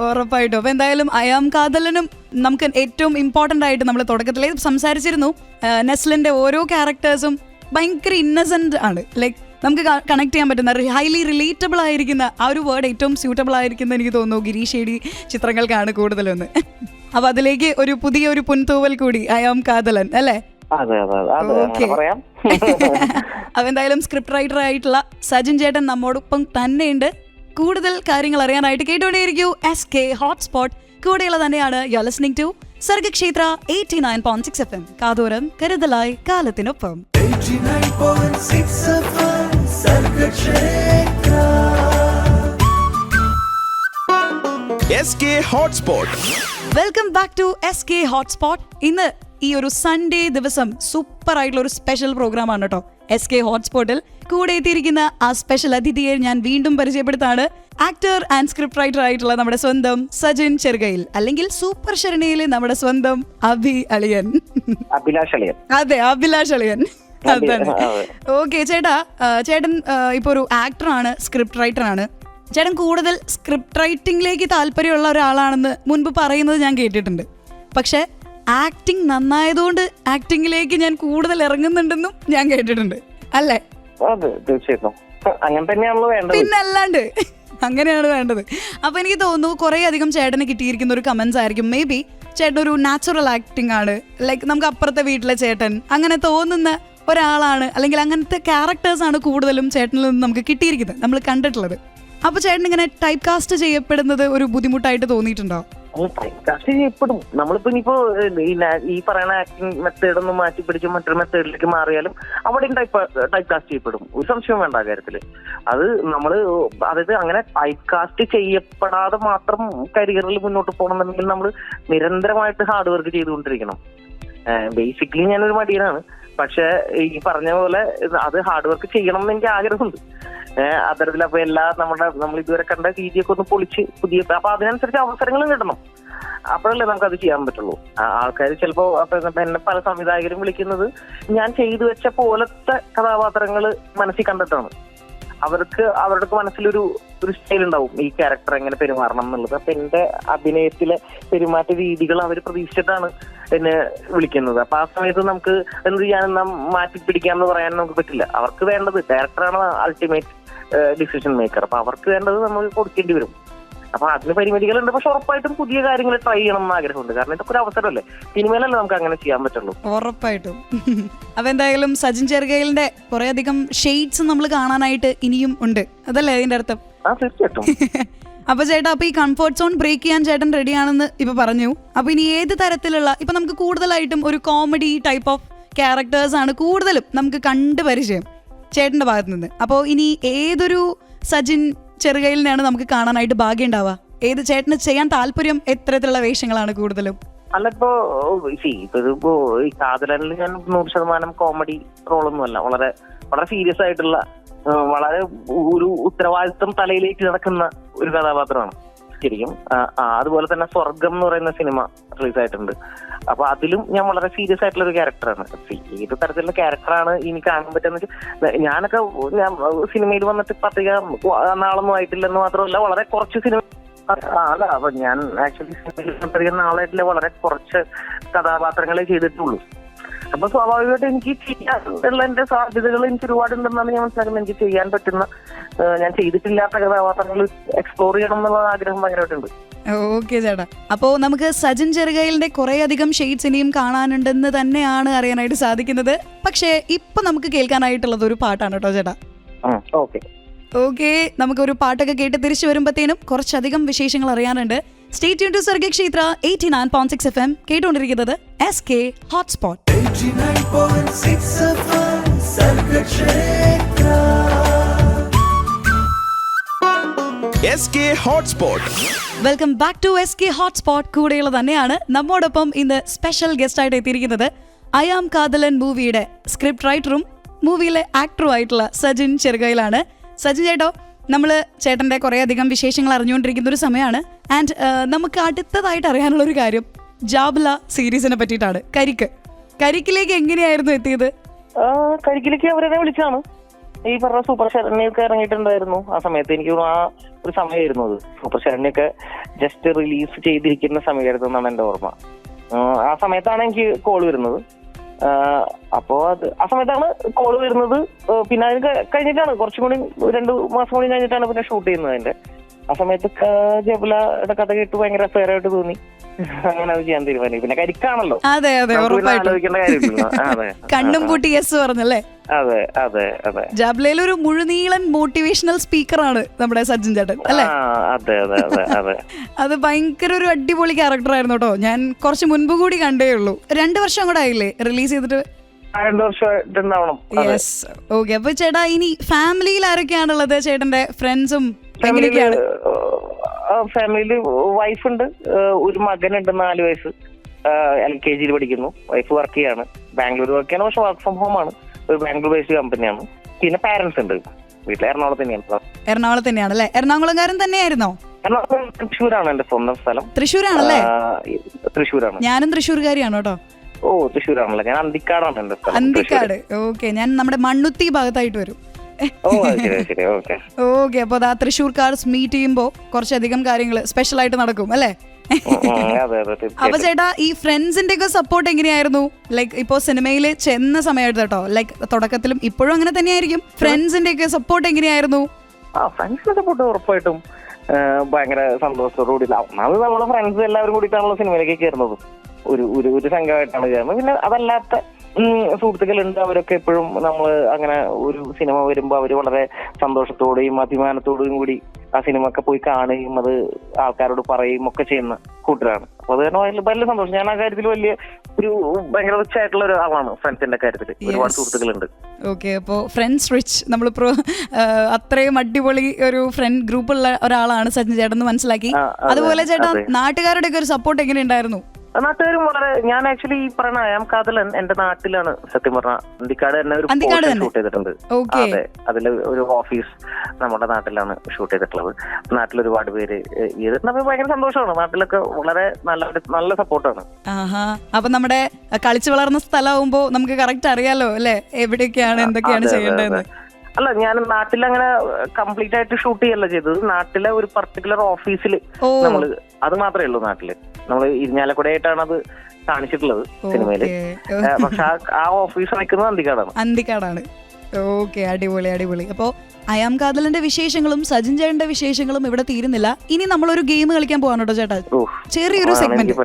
ഉറപ്പായിട്ടും. അപ്പൊ എന്തായാലും അയാം കാതലനും നമുക്ക് ഏറ്റവും ഇമ്പോർട്ടന്റ് ആയിട്ട് നമ്മൾ തുടക്കത്തിലേ സംസാരിച്ചിരുന്നു. നെസ്ലിന്റെ ഓരോ ക്യാരക്ടേഴ്സും ഭയങ്കര ഇന്നസെന്റ് ആണ്. ലൈക്ക് നമുക്ക് കണക്ട് ചെയ്യാൻ പറ്റുന്ന ഹൈലി റിലേറ്റബിൾ ആയിരിക്കുന്ന ആ ഒരു വേർഡ് ഏറ്റവും സ്യൂട്ടബിൾ ആയിരിക്കുന്ന എനിക്ക് തോന്നുന്നു ഗിരീഷ് ഷേഡി ചിത്രങ്ങൾക്കാണ് കൂടുതലൊന്ന്. അപ്പൊ അതിലേക്ക് ഒരു പുതിയൊരു പുൻതൂവൽ കൂടി അയാം കാതലൻ അല്ലേ? ഓക്കെ. അപ്പൊ എന്തായാലും സ്ക്രിപ്റ്റ് റൈറ്റർ ആയിട്ടുള്ള സജിൻ ചേട്ടൻ നമ്മോടൊപ്പം തന്നെയുണ്ട്. കൂടുതൽ കാര്യങ്ങൾ അറിയാനായിട്ട് കേട്ടുകൊണ്ടേയിരിക്കൂ SK ഹോട്ട്സ്പോട്ട്. കൂടെയുള്ള തന്നെയാണ് you listening to Sargakshetra 89.6 FM. കാതോരം കരുതലായി കാലത്തിനൊപ്പം. SK hotspot. Welcome back to SK hotspot. ഇന്ന് ഈ ഒരു സൺഡേ ദിവസം സൂപ്പർ ആയിട്ടുള്ള ഒരു സ്പെഷ്യൽ പ്രോഗ്രാം ആണ് കേട്ടോ SK ഹോട്ട്സ്പോട്ടിൽ. കൂടെ എത്തിയിരിക്കുന്ന ആ സ്പെഷ്യൽ അതിഥിയെ ഞാൻ വീണ്ടും പരിചയപ്പെടുത്താണ്. ആക്ടർ ആൻഡ് സ്ക്രിപ്റ്റ് റൈറ്റർ ആയിട്ടുള്ള നമ്മുടെ സ്വന്തം സജിൻ ചെറുകയിൽ, അല്ലെങ്കിൽ സൂപ്പർ ശരണിയിലെ നമ്മുടെ സ്വന്തം അഭിലാഷ് അളിയൻ. അതെ, അഭിലാഷ് അളിയൻ. അതന്നെ. ഓക്കെ ചേട്ടാ, ചേട്ടൻ ഇപ്പൊ ഒരു ആക്ടറാണ്, സ്ക്രിപ്റ്റ് റൈറ്ററാണ്. ചേട്ടൻ കൂടുതൽ സ്ക്രിപ്റ്റ് റൈറ്റിംഗിലേക്ക് താല്പര്യമുള്ള ഒരാളാണെന്ന് മുൻപ് പറയുന്നത് ഞാൻ കേട്ടിട്ടുണ്ട്. പക്ഷെ ആക്ടിങ് നന്നായതുകൊണ്ട് ആക്ടിങ്ങിലേക്ക് ഞാൻ കൂടുതൽ ഇറങ്ങുന്നുണ്ടെന്നും ഞാൻ കേട്ടിട്ടുണ്ട്, അല്ലേ? പിന്നല്ലാണ്ട് അങ്ങനെയാണ് വേണ്ടത്. അപ്പൊ എനിക്ക് തോന്നുന്നു കുറെ അധികം ചേട്ടന് കിട്ടിയിരിക്കുന്ന ഒരു കമന്റ്സ് ആയിരിക്കും മേ ബി ചേട്ടൻ ഒരു നാച്ചുറൽ ആക്ടിങ് ആണ്, ലൈക്ക് നമുക്ക് അപ്പുറത്തെ വീട്ടിലെ ചേട്ടൻ അങ്ങനെ തോന്നുന്ന ഒരാളാണ്, അല്ലെങ്കിൽ അങ്ങനത്തെ ക്യാരക്ടേഴ്സ് ആണ് കൂടുതലും ചേട്ടനിൽ നിന്ന് നമുക്ക് കിട്ടിയിരിക്കുന്നത്, നമ്മൾ കണ്ടിട്ടുള്ളത്. അപ്പൊ ചേട്ടൻ ഇങ്ങനെ ടൈപ്പ് കാസ്റ്റ് ചെയ്യപ്പെടുന്നത് ഒരു ബുദ്ധിമുട്ടായിട്ട് തോന്നിയിട്ടുണ്ടോ? ടൈപ്പ് കാസ്റ്റ് ചെയ്യപ്പെടും. നമ്മളിപ്പോ ഇനിയിപ്പോ ഈ പറയുന്ന ആക്ടിങ് മെത്തേഡ് ഒന്ന് മാറ്റി പിടിച്ച് മറ്റൊരു മെത്തേഡിലേക്ക് മാറിയാലും അവിടെയും ടൈപ്പ് കാസ്റ്റ് ചെയ്യപ്പെടും. ഒരു സംശയം വേണ്ട ആ കാര്യത്തില്. അത് നമ്മള് അതായത് അങ്ങനെ ടൈപ്പ് കാസ്റ്റ് ചെയ്യപ്പെടാതെ മാത്രം കരിയറിൽ മുന്നോട്ട് പോകണമെന്നുണ്ടെങ്കിൽ നമ്മൾ നിരന്തരമായിട്ട് ഹാർഡ് വർക്ക് ചെയ്തുകൊണ്ടിരിക്കണം. ബേസിക്കലി ഞാനൊരു മടിയനാണ്, പക്ഷെ ഈ പറഞ്ഞ പോലെ അത് ഹാർഡ് വർക്ക് ചെയ്യണം എന്ന് എനിക്ക് ആഗ്രഹമുണ്ട്. അത്തരത്തിൽ അപ്പൊ നമ്മൾ ഇതുവരെ കണ്ട രീതിയൊക്കെ ഒന്ന് പൊളിച്ച് പുതിയ, അപ്പൊ അതിനനുസരിച്ച് അവസരങ്ങളും കിട്ടണം. അപ്പോഴല്ലേ നമുക്കത് ചെയ്യാൻ പറ്റുള്ളൂ. ആൾക്കാർ ചിലപ്പോ എന്നെ പല സംവിധായകരും വിളിക്കുന്നത് ഞാൻ ചെയ്തു വെച്ച പോലത്തെ കഥാപാത്രങ്ങൾ മനസ്സിൽ കണ്ടിട്ടാണ്. അവരുടെ മനസ്സിലൊരു സ്റ്റൈൽ ഉണ്ടാവും, ഈ ക്യാരക്ടർ എങ്ങനെ പെരുമാറണം എന്നുള്ളത്. അപ്പൊ എന്റെ അഭിനയത്തിലെ പെരുമാറ്റ രീതികൾ അവർ പ്രതീക്ഷിച്ചിട്ടാണ് എന്നെ വിളിക്കുന്നത്. അപ്പൊ ആ സമയത്ത് നമുക്ക് എന്ത് ചെയ്യാൻ മാറ്റി പിടിക്കാമെന്ന് പറയാൻ നമുക്ക് പറ്റില്ല. അവർക്ക് വേണ്ടത് ഡയറക്ടറാണ് അൾട്ടിമേറ്റ് ഡിസിഷൻ മേക്കർ. അപ്പൊ അവർക്ക് വേണ്ടത് നമ്മൾ കൊടുക്കേണ്ടി വരും. അപ്പൊ അതിന് പരിമിതികളുണ്ട്. പക്ഷെ ഉറപ്പായിട്ടും പുതിയ കാര്യങ്ങൾ ട്രൈ ചെയ്യണം എന്ന് ആഗ്രഹമുണ്ട്. കാരണം ഇതൊക്കെ ഒരു അവസരമല്ലേ, സിനിമയിലല്ലേ നമുക്ക് അങ്ങനെ ചെയ്യാൻ പറ്റുള്ളൂ. ഉറപ്പായിട്ടും. അപ്പൊ എന്തായാലും സജിൻ ചെറുകയിലിന്റെ കുറെ അധികം ഷെയ്ഡ്സ് നമ്മൾ കാണാനായിട്ട് ഇനിയും ഉണ്ട്, അതല്ലേ അതിന്റെ അർത്ഥം? തീർച്ചയായിട്ടും. അപ്പൊ ചേട്ടാ, അപ്പൊ ഈ കംഫർട്ട് സോൺ ബ്രേക്ക് ചെയ്യാൻ ചേട്ടൻ റെഡിയാണെന്ന് ഇപ്പൊ പറഞ്ഞു. അപ്പൊ ഇനി ഏത് തരത്തിലുള്ള, ഇപ്പൊ നമുക്ക് കൂടുതലായിട്ടും ഒരു കോമഡി ടൈപ്പ് ഓഫ് ക്യാരക്ടേഴ്സ് ആണ് കൂടുതലും നമുക്ക് കണ്ടു പരിചയം ചേട്ടന്റെ ഭാഗത്ത് നിന്ന്. അപ്പോൾ ഇനി ഏതൊരു സജിൻ ചെറുകയിലിനാണ് നമുക്ക് കാണാനായിട്ട് ഭാഗ്യം ഉണ്ടാവുക? ഏത് ചേട്ടന് ചെയ്യാൻ താല്പര്യം? എത്തരത്തിലുള്ള വേഷങ്ങളാണ് കൂടുതലും? അല്ല, ഇപ്പോ ഈ കാതലനിൽ ഞാൻ 100% കോമഡി റോളൊന്നും അല്ല. വളരെ വളരെ സീരിയസ് ആയിട്ടുള്ള, വളരെ ഒരു ഉത്തരവാദിത്വം തലയിലേക്ക് നടക്കുന്ന ഒരു കഥാപാത്രമാണ് ശരിക്കും. അതുപോലെ തന്നെ സ്വർഗം എന്ന് പറയുന്ന സിനിമ റിലീസായിട്ടുണ്ട്. അപ്പൊ അതിലും ഞാൻ വളരെ സീരിയസ് ആയിട്ടുള്ള ഒരു ക്യാരക്ടറാണ്. ഏത് തരത്തിലുള്ള ക്യാരക്ടറാണ് ഇനി കാണാൻ പറ്റുന്ന ഞാനൊക്കെ ഞാൻ സിനിമയിൽ വന്നിട്ട് നാളൊന്നും ആയിട്ടില്ലെന്ന് മാത്രമല്ല, വളരെ കുറച്ച് സിനിമ അല്ല. അപ്പൊ ഞാൻ ആക്ച്വലി സിനിമയിൽ നാളായിട്ടില്ല, വളരെ കുറച്ച് കഥാപാത്രങ്ങളെ ചെയ്തിട്ടുള്ളൂ. അപ്പൊ സ്വാഭാവികമായിട്ട് എനിക്ക് ചെയ്യാനുള്ള എന്റെ സാധ്യതകൾ എനിക്ക് ഒരുപാടുണ്ടെന്നാണ് ഞാൻ മനസ്സിലാക്കുന്നത്. എനിക്ക് ചെയ്യാൻ പറ്റുന്ന, ഞാൻ ചെയ്തിട്ടില്ലാത്ത കഥാപാത്രങ്ങൾ എക്സ്പ്ലോർ ചെയ്യണം എന്നുള്ള ആഗ്രഹം ഭയങ്കരമായിട്ടുണ്ട്. ഓക്കെ ചേട്ടാ, അപ്പോ നമുക്ക് സജിൻ ചെറുകയിലിന്റെ കുറെ അധികം ഷെയ്ഡ്സ് ഇനിയും കാണാനുണ്ടെന്ന് തന്നെയാണ് അറിയാനായിട്ട് സാധിക്കുന്നത്. പക്ഷേ ഇപ്പൊ നമുക്ക് കേൾക്കാനായിട്ടുള്ളത് ഒരു പാട്ടാണ് കേട്ടോ ചേട്ടാ. ഓക്കെ, നമുക്കൊരു പാട്ടൊക്കെ കേട്ട് തിരിച്ചു വരുമ്പോഴത്തേനും കുറച്ചധികം വിശേഷങ്ങൾ അറിയാനുണ്ട്. Stay tune to Sargakshetra 89.6 FM, കേട്ടുകൊണ്ടിരിക്കുന്നത് SK hotspot. SK hotspot. Welcome back to SK hotspot. കൂടെയുള്ള തന്നെയാണ് നമ്മോടൊപ്പം ഇന്ന് സ്പെഷ്യൽ ഗസ്റ്റ് ആയിട്ട് എത്തിയിരിക്കുന്നത് അയാം കാതലൻ മൂവിയുടെ സ്ക്രിപ്റ്റ് റൈറ്ററും മൂവിയിലെ ആക്ടറും ആയിട്ടുള്ള സജിൻ ചെറുകയിലാണ്. സജിൻ ചേട്ടോ, നമ്മൾ ചേട്ടൻ്റെ കുറേ അധികം വിശേഷങ്ങൾ അറിഞ്ഞുകൊണ്ടിരിക്കുന്ന ഒരു സമയമാണ്. ആൻഡ് നമുക്ക് അടുത്തതായിട്ട് അറിയാനുള്ള ഒരു കാര്യം ജാബ്ല സീരീസിനെ പറ്റിയിട്ടാണ്. കരിക്കിലേക്ക് എങ്ങനെയായിരുന്നു എത്തിയത്? കരിക്കിലേക്ക് അവരെന്നെ വിളിച്ചാണ്. ഈ പറഞ്ഞ സൂപ്പർ ശരണ്യൊക്കെ ഇറങ്ങിയിട്ടുണ്ടായിരുന്നു ആ സമയത്ത്. എനിക്ക് ആ ഒരു സമയമായിരുന്നു അത്. സൂപ്പർ ശരണ്യൊക്കെ ജസ്റ്റ് റിലീസ് ചെയ്തിരിക്കുന്ന സമയമായിരുന്നു എന്നാണ് എന്റെ ഓർമ്മ. ആ സമയത്താണ് എനിക്ക് കോൾ വരുന്നത്. അപ്പോ അത് ആ സമയത്താണ് കോള് വരുന്നത്. പിന്നെ അതിന് കഴിഞ്ഞിട്ടാണ് കുറച്ചും കൂടി 2 മാസം കൂടി കഴിഞ്ഞിട്ടാണ് പിന്നെ ഷൂട്ട് ചെയ്യുന്നത്. അതിന്റെ ആ സമയത്ത് ജബലയുടെ കഥ കേട്ട് ഭയങ്കര രസകരമായിട്ട് തോന്നി. അങ്ങനെ അത് ചെയ്യാൻ തീരുമാനിക്കും. പിന്നെ കരിക്കാണല്ലോ, അതെ അതെ, ആലോചിക്കേണ്ട കാര്യമില്ല. അതെ, കണ്ണും പൂട്ടി യെസ് പറഞ്ഞല്ലേ? അതെ അതെ അതെ. ജാബ്ലയിൽ ഒരു മുഴുനീളൻ മോട്ടിവേഷണൽ സ്പീക്കറാണ് നമ്മുടെ സജിൻ ചേട്ടൻ അല്ലേ? അതെ അതെ അതെ അതെ. അത് ഭയങ്കര ഒരു അടിപൊളി ക്യാരക്ടർ ആയിരുന്നു കേട്ടോ. ഞാൻ കുറച്ച് മുൻപ് കൂടി കണ്ടേ ഉള്ളൂ. 2 വർഷം കൂടെ ആയില്ലേ റിലീസ് ചെയ്തിട്ട്? 2 വർഷമായിട്ടുണ്ടാവണം. യെസ്. ഓക്കെ, അപ്പൊ ചേട്ടാ ഇനി ഫാമിലിയിൽ ആരൊക്കെയാണുള്ളത്? ചേട്ടന്റെ ഫ്രണ്ട്സും എങ്ങനെയൊക്കെയാണ്? ഫാമിലിയില് വൈഫുണ്ട്, ഒരു മകനുണ്ട് 4 വയസ്സ്, LKG പഠിക്കുന്നു. വൈഫ് വർക്ക് ചെയ്യാണ്, ബാംഗ്ലൂർ വർക്ക് ചെയ്യാണ്. പക്ഷെ വർക്ക് ഫ്രം ഹോം ആണ്, ഒരു ബാംഗ്ലൂർ ബേസ്ഡ് കമ്പനിയാണ്. പിന്നെ പാരന്റ്സ് ഉണ്ട് വീട്ടിൽ, എറണാകുളത്ത് തന്നെയാണ്. എറണാകുളത്ത് തന്നെയാണല്ലേ? എറണാകുളംകാരൻ തന്നെയായിരുന്നോ? എറണാകുളം തൃശ്ശൂരാണ് എന്റെ സ്വന്തം സ്ഥലം. തൃശ്ശൂരാണല്ലേ? തൃശ്ശൂരാണ്. ഞാനും തൃശ്ശൂർകാരിയാണ് കേട്ടോ. ഓ, തൃശ്ശൂരാണല്ലേ? ഞാൻ അന്തിക്കാടാണ് എന്റെ സ്ഥലം. അന്തിക്കാട്. ഓക്കെ, ഞാൻ നമ്മുടെ മണ്ണുത്തി ഭാഗത്തായിട്ട് വരും. ഓക്കെ, അപ്പൊ അതാ തൃശ്ശൂർക്കാർ മീറ്റ് ചെയ്യുമ്പോ കുറച്ചധികം കാര്യങ്ങൾ സ്പെഷ്യൽ ആയിട്ട് നടക്കും അല്ലേ? അപ്പൊ ചേട്ടാ, ഈ ഫ്രണ്ട്സിന്റെ ഒക്കെ സപ്പോർട്ട് എങ്ങനെയായിരുന്നു? ലൈക്ക് ഇപ്പോ സിനിമയിൽ ചെന്ന സമയത്ത് കേട്ടോ, ലൈക്ക് തുടക്കത്തിലും ഇപ്പോഴും അങ്ങനെ തന്നെയായിരിക്കും. ഫ്രണ്ട്സിന്റെ ഒക്കെ സപ്പോർട്ട് എങ്ങനെയായിരുന്നു? ഫ്രണ്ട്സിന്റെ സപ്പോർട്ട് ഉറപ്പായിട്ടും ഭയങ്കര സന്തോഷത്തോടുകൂടി. ഒന്നാമത് നമ്മളെ ഫ്രണ്ട്സ് എല്ലാവരും കൂടിയിട്ടാണല്ലോ സിനിമയിലേക്ക് കയറുന്നത്. ഒരു സംഘമായിട്ടാണ് കയറുന്നത്. പിന്നെ അതല്ലാത്ത സുഹൃത്തുക്കളുണ്ട്, അവരൊക്കെ എപ്പോഴും നമ്മൾ അങ്ങനെ ഒരു സിനിമ വരുമ്പോൾ അവര് വളരെ സന്തോഷത്തോടെയും അഭിമാനത്തോടെയും കൂടി ആ സിനിമ ഒക്കെ പോയി കാണുകയും അത് ആൾക്കാരോട് പറയുകയും ഒക്കെ ചെയ്യുന്ന കൂട്ടരാണ്. അപ്പൊ അത് തന്നെ വലിയ സന്തോഷം. ഞാൻ ആ കാര്യത്തിൽ വലിയ ഒരു ഭയങ്കര റിച്ച് ആയിട്ടുള്ള ഒരാളാണ് ഫ്രണ്ട്സിന്റെ കാര്യത്തിൽ. ഒരുപാട് സുഹൃത്തുക്കളുണ്ട്. ഓക്കെ, അപ്പോ ഫ്രണ്ട്സ് റിച്ച്, നമ്മളിപ്പോ അത്രയും അടിപൊളി ഒരു ഫ്രണ്ട് ഗ്രൂപ്പ് ഉള്ള ഒരാളാണ് സജിൻ ചേട്ടൻ എന്ന് മനസ്സിലാക്കി. അതുപോലെ ചേട്ടാ, നാട്ടുകാരുടെ ഒക്കെ ഒരു സപ്പോർട്ട് എങ്ങനെ ഉണ്ടായിരുന്നു? നാട്ടുകാരും വളരെ, ഞാൻ ആക്ച്വലി ഈ പറഞ്ഞ അയാം കാതലൻ എന്റെ നാട്ടിലാണ് സത്യം പറഞ്ഞ. അന്തിക്കാട് തന്നെ ഒരു ഷൂട്ട് ചെയ്തിട്ടുണ്ട്. അതെ, അതില് ഒരു ഓഫീസ് നമ്മുടെ നാട്ടിലാണ് ഷൂട്ട് ചെയ്തിട്ടുള്ളത്. നാട്ടിൽ ഒരുപാട് പേര് ചെയ്തിട്ടുണ്ട്. ഭയങ്കര സന്തോഷമാണ്. നാട്ടിലൊക്കെ വളരെ നല്ല സപ്പോർട്ടാണ്. അപ്പൊ നമ്മുടെ കളിച്ചു വളർന്ന സ്ഥലമാകുമ്പോ നമുക്ക് കറക്റ്റ് അറിയാലോ അല്ലെ, എവിടെയൊക്കെയാണ് എന്തൊക്കെയാണ് ചെയ്യേണ്ടതെന്ന്. അല്ല, ഞാൻ നാട്ടിൽ അങ്ങനെ കംപ്ലീറ്റ് ആയിട്ട് ഷൂട്ട് ചെയ്യല്ല ചെയ്തത്. നാട്ടിലെ ഒരു പർട്ടിക്കുലർ ഓഫീസിൽ നമ്മള്, അത് മാത്രമേ ഉള്ളൂ നാട്ടില്. നമ്മള് ഇരിഞ്ഞാലക്കുടയായിട്ടാണ് അത് കാണിച്ചിട്ടുള്ളത് സിനിമയില്. പക്ഷെ ആ ഓഫീസ് നിൽക്കുന്നത് അന്തിക്കാടാണ്. ഓക്കെ, അടിപൊളി അടിപൊളി. അപ്പോ അയാം കാതലന്റെ വിശേഷങ്ങളും സജിൻ ചേട്ടന്റെ വിശേഷങ്ങളും ഇവിടെ തീരുന്നില്ല. ഇനി നമ്മളൊരു ഗെയിം കളിക്കാൻ പോവാണ് കേട്ടോ ചേട്ടാ. ചെറിയൊരു സെഗ്മെന്റ്,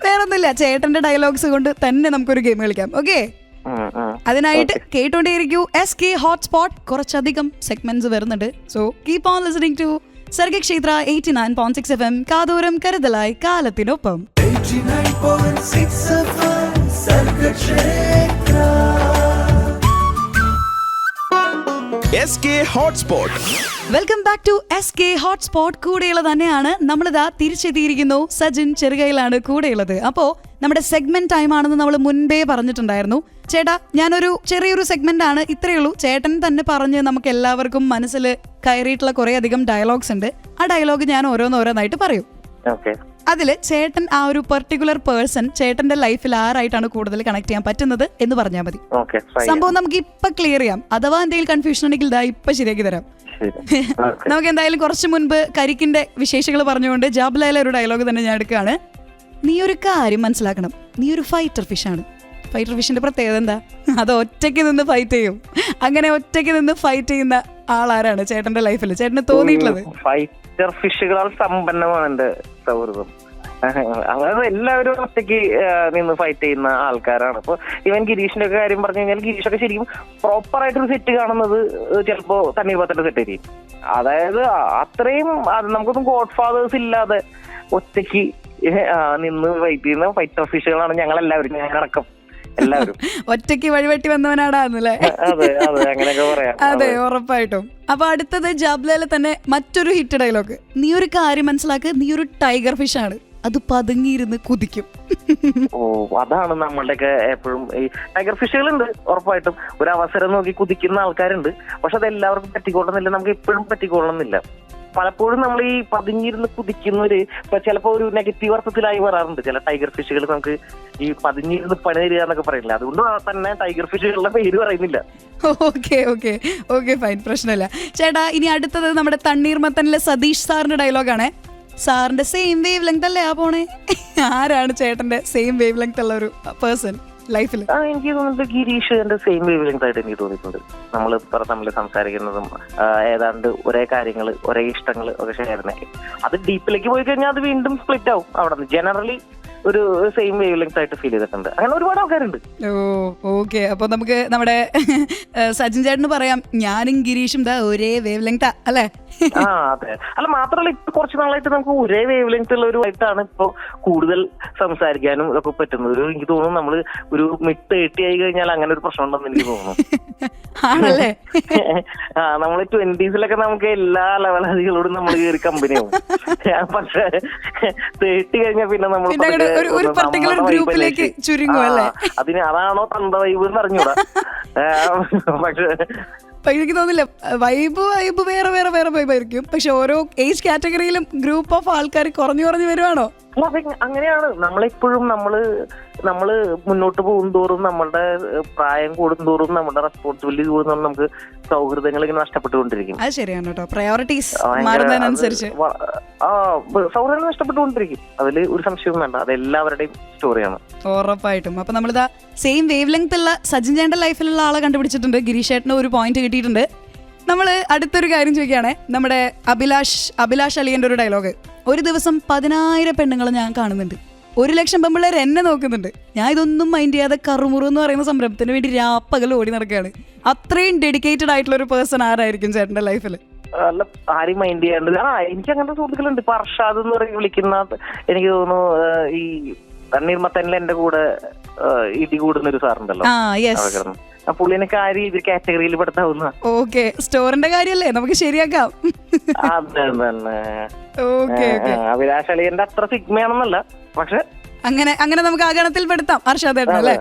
വേറൊന്നുമില്ല, ചേട്ടന്റെ ഡയലോഗ്സ് കൊണ്ട് തന്നെ നമുക്കൊരു ഗെയിം കളിക്കാം. ഓക്കെ, അതിനായിട്ട് കേട്ടോണ്ടേയിരിക്കൂ SK ഹോട്ട്സ്പോട്ട്. കുറച്ചധികം സെഗ്മെന്റ്സ് വരുന്നുണ്ട്. So keep on listening to Sargakshetra 89.6 FM. കാതോരം കരുതലായി കാലത്തിനൊപ്പം. SK hotspot. Welcome back to SK hotspot. കൂടെയുള്ള തന്നെയാണ് നമ്മളിതാ തിരിച്ചെത്തിയിരിക്കുന്നു. സജിൻ ചെറുകയിലാണ് കൂടെയുള്ളത്. അപ്പോ നമ്മുടെ സെഗ്മെന്റ് ടൈം ആണെന്ന് നമ്മൾ മുൻപേ പറഞ്ഞിട്ടുണ്ടായിരുന്നു. ചേട്ടാ, ഞാനൊരു ചെറിയൊരു സെഗ്മെന്റ് ആണ്, ഇത്രയേ ഉള്ളൂ. ചേട്ടൻ തന്നെ പറഞ്ഞ് നമുക്ക് എല്ലാവർക്കും മനസ്സിൽ കയറിയിട്ടുള്ള കുറെ അധികം ഡയലോഗ്സ് ഉണ്ട്. ആ ഡയലോഗ് ഞാൻ ഓരോന്നോരോന്നായിട്ട് പറയും. അതില് ചേട്ടൻ ആ ഒരു പെർട്ടിക്കുലർ പേഴ്സൺ ചേട്ടന്റെ ലൈഫിൽ ആരായിട്ടാണ് കൂടുതൽ കണക്ട് ചെയ്യാൻ പറ്റുന്നത് എന്ന് പറഞ്ഞാൽ മതി. സംഭവം നമുക്ക് ഇപ്പൊ ക്ലിയർ ചെയ്യാം. അഥവാ എന്തെങ്കിലും കൺഫ്യൂഷൻ ഉണ്ടെങ്കിൽ ഇതാ ഇപ്പൊ ശരിയാക്കി തരാം. നമുക്ക് എന്തായാലും കുറച്ച് മുൻപ് കരിക്കിന്റെ വിശേഷങ്ങൾ പറഞ്ഞുകൊണ്ട് ജാബ്ലയിലെ ഒരു ഡയലോഗ് തന്നെ ഞാൻ എടുക്കുകയാണ്. നീ ഒരു കാര്യം മനസ്സിലാക്കണം, നീ ഒരു ഫൈറ്റർ ഫിഷ് ആണ്. ഫൈറ്റർ ഫിഷിന്റെ പ്രത്യേകത എന്താ? അത് ഒറ്റയ്ക്ക് നിന്ന് ഫൈറ്റ് ചെയ്യും. അങ്ങനെ ഒറ്റയ്ക്ക് നിന്ന് ഫൈറ്റ് ചെയ്യുന്ന ആളാരാണ് ചേട്ടന്റെ ലൈഫിൽ ചേട്ടന് തോന്നിയിട്ടുള്ളത്? ഫൈറ്റർ ഫിഷുകളാൽ സമ്പന്നമാണ് എന്റെ സൗഹൃദം. അതായത് എല്ലാവരും ഒറ്റയ്ക്ക് നിന്ന് ഫൈറ്റ് ചെയ്യുന്ന ആൾക്കാരാണ്. ഇപ്പൊ ഇവൻ ഗിരീഷിന്റെ ഒക്കെ കാര്യം പറഞ്ഞു കഴിഞ്ഞാൽ ഗിരീഷൊക്കെ ശരിക്കും പ്രോപ്പർ ആയിട്ടൊരു സെറ്റ് കാണുന്നത് ചിലപ്പോ തണ്ണീർമത്തന്റെ സെറ്റ് ആയിരിക്കും. അതായത് അത്രയും നമുക്കൊന്നും ഗോഡ് ഫാദേഴ്സ് ഇല്ലാതെ ഒറ്റയ്ക്ക് നിന്ന് ഫൈറ്റ് ചെയ്യുന്ന ഫൈറ്റർ ഫിഷുകളാണ് ഞങ്ങളെല്ലാവരും, ഞാനടക്കം എല്ലാവരും. ഒറ്റയ്ക്ക് വഴിവെട്ടി വന്നവനാടാന്നല്ലേ? അതെ അതെ, അങ്ങനെയൊക്കെ പറയാം. അതെ, ഉറപ്പായിട്ടും. അപ്പൊ അടുത്തത് ജാബ്ലയിലെ തന്നെ മറ്റൊരു ഹിറ്റ് ഡയലോഗ്. നീ ഒരു കാര്യം മനസ്സിലാക്ക്, നീ ഒരു ടൈഗർ ഫിഷ് ആണ്, അത് പതുങ്ങിയിരുന്ന് കുതിക്കും. ഓ, അതാണ് നമ്മളുടെയൊക്കെ എപ്പോഴും ഈ ടൈഗർ ഫിഷുകളുണ്ട്. ഉറപ്പായിട്ടും ഒരു അവസരം നോക്കി കുതിക്കുന്ന ആൾക്കാരുണ്ട്. പക്ഷെ അത് എല്ലാവർക്കും പറ്റിക്കൊള്ളുന്നില്ല, നമുക്ക് എപ്പോഴും പറ്റിക്കൊള്ളുന്നില്ല. പലപ്പോഴും നമ്മൾ ഈ പതിഞ്ഞിരുന്ന് കുതിക്കുന്നവര് ഇപ്പൊ ചിലപ്പോ ഒരു നെഗറ്റീവ് അർത്ഥത്തിലായി വരാറുണ്ട്. ചില ടൈഗർ ഫിഷുകൾ നമുക്ക് ഈ പതിഞ്ഞിരുന്ന് പണി തരിക എന്നൊക്കെ പറയില്ല. അതുകൊണ്ട് തന്നെ ടൈഗർ ഫിഷുകളുടെ പേര് പറയുന്നില്ല. ഓക്കെ ഓക്കെ ഓക്കെ, ഫൈൻ, പ്രശ്നമില്ല. ചേട്ടാ, ഇനി അടുത്തത് നമ്മുടെ തണ്ണീർമത്തനിലെ സതീഷ് സാറിന്റെ ഡയലോഗാണ്. സാറിന്റെ സെയിം വേവ് ലെങ്ത് അല്ലേ ആ പോണേ? ആരാണ് ചേട്ടന്റെ സെയിം വേവ് ലെങ്ത് ഉള്ള ഒരു പേഴ്സൺ ലൈഫിൽ? എനിക്ക് തോന്നുന്നത് ഗിരീഷ് എന്റെ സെയിം വേവ് ലെങ്ത് ആയിട്ട് എനിക്ക് തോന്നിയിട്ടുണ്ട്. നമ്മൾ തമ്മിൽ സംസാരിക്കുന്നതും ഏതാണ്ട് ഒരേ കാര്യങ്ങൾ, ഒരേ ഇഷ്ടങ്ങൾ ഒക്കെ ഷെയർ ചെയ്യുന്നതൊക്കെ. അത് ഡീപ്പിലേക്ക് പോയി കഴിഞ്ഞാൽ അത് വീണ്ടും സ്പ്ലിറ്റ് ആവും. അവിടെ നിന്ന് ജനറലി ഒരു സെയിം വേവ് ലെങ്ത് ആയിട്ട് ഫീൽ ചെയ്തിട്ടുണ്ട്. അങ്ങനെ ഒരുപാട് ആൾക്കാരുണ്ട്. ഓ, ഓക്കെ. അപ്പൊ നമുക്ക് നമ്മുടെ സജിൻ ചേട്ടന് പറയാം, ഞാനും ഗിരീഷും ഒരേ വേവ് ലെങ്താ അല്ലേ? ആ, അതെ. അല്ല, മാത്രമല്ല ഇപ്പൊ കുറച്ച് നാളായിട്ട് നമുക്ക് ഒരേ വേവ് ലെങ്ത് ഉള്ള ഒരു ആയിട്ടാണ് ഇപ്പൊ കൂടുതൽ സംസാരിക്കാനും ഒക്കെ പറ്റുന്നത്. എനിക്ക് തോന്നുന്നു നമ്മള് ഒരു മിഡ് 30 ആയി കഴിഞ്ഞാൽ അങ്ങനെ ഒരു പ്രശ്നം ഉണ്ടെന്ന് എനിക്ക് തോന്നുന്നു. ആണല്ലേ? നമ്മള് 20s നമുക്ക് എല്ലാ ലെവലധികളോടും നമ്മൾ കയറി കമ്പനിയാവും. പക്ഷെ 30 കഴിഞ്ഞാൽ പിന്നെ നമ്മൾ ഒരു പർട്ടിക്കുലർ ഗ്രൂപ്പിലേക്ക് ചുരുങ്ങും അല്ലേ? അതാണോ തന്ത വൈബ് എന്ന് അറിഞ്ഞൂടാ. പക്ഷെ എനിക്ക് തോന്നില്ല, വൈബ് വേറെ വേറെ വേറെ വൈബായിരിക്കും. പക്ഷെ ഓരോ ഏജ് കാറ്റഗറിയിലും ഗ്രൂപ്പ് ഓഫ് ആൾക്കാർ കുറഞ്ഞു വരുവാണോ? അങ്ങനെയാണ്. നമ്മളെപ്പോഴും നമ്മള് മുന്നോട്ട് പോകും തോറും നമ്മളുടെ പ്രായം കൂടുന്തോറും നമ്മുടെ റെസ്പോൺസിബിലിറ്റി കൂടുന്നോറും നമുക്ക് സൗഹൃദങ്ങൾ ഇങ്ങനെ നഷ്ടപ്പെട്ടുകൊണ്ടിരിക്കും. അത് ശരിയാണ് കേട്ടോ. പ്രയോറിറ്റീസ് മാറുന്നതിനനുസരിച്ച് സൗഹൃദങ്ങൾ നഷ്ടപ്പെട്ടുകൊണ്ടിരിക്കും. അതില് ഒരു സംശയവും വേണ്ട. അത് എല്ലാവരുടെയും സ്റ്റോറിയാണ്. ഉറപ്പായിട്ടും. അപ്പൊ നമ്മളിതാ സെയിം വേവ് ലെങ്ത് ഉള്ള സജിൻ ചേട്ടന്റെ ലൈഫിലുള്ള ആളെ കണ്ടുപിടിച്ചിട്ടുണ്ട്. ഗിരീഷ് ചേട്ടന് ഒരു പോയിന്റ് കിട്ടിയിട്ടുണ്ട്. നമ്മള് അടുത്തൊരു കാര്യം ചോദിക്കുകയാണെ, നമ്മുടെ അഭിലാഷ് അലിയന്റെ ഒരു ഡയലോഗ്. ഒരു ദിവസം 10,000 പെണ്ണുങ്ങൾ ഞാൻ കാണുന്നുണ്ട്, 1,00,000 പെമ്പിള്ളേർ എന്നെ നോക്കുന്നുണ്ട്. ഞാൻ ഇതൊന്നും മൈൻഡ് ചെയ്യാതെ കറുമുറു എന്ന് പറയുന്ന സംരംഭത്തിന് വേണ്ടി രാപ്പകൽ ഓടി നടക്കുകയാണ്. അത്രയും ഡെഡിക്കേറ്റഡ് ആയിട്ടുള്ള ഒരു പേഴ്സൺ ആരായിരിക്കും ചേട്ടന്റെ ലൈഫിൽ? അല്ല, ആരും മൈൻഡ് ചെയ്യാണ്ട്. എനിക്ക് അങ്ങനത്തെ സുഹൃത്തുക്കളുണ്ട്. ഇപ്പൊ അർഷാദ് എന്ന് പറയും വിളിക്കുന്ന, എനിക്ക് തോന്നുന്നു ഈ തണ്ണീർമത്തനിൽ എന്റെ കൂടെ ഇടി കൂടുന്ന ഒരു സാറുണ്ടല്ലോ, പുള്ളിനൊക്കെ ആ രീതി കാറ്റഗറിയിൽ പെടുത്താവുന്ന. ഓക്കെ, സ്റ്റോറിന്റെ കാര്യല്ലേ, നമുക്ക് ശരിയാക്കാം. അതെ തന്നെ. അഭിലാഷ് അളിയന്റെ അത്ര സിഗ്മയാണെന്നല്ല, പക്ഷെ അങ്ങനെ നമുക്ക് ആ ഗണത്തിൽ പെടുത്താം അർഷാദേട്ടൻ അല്ലേ?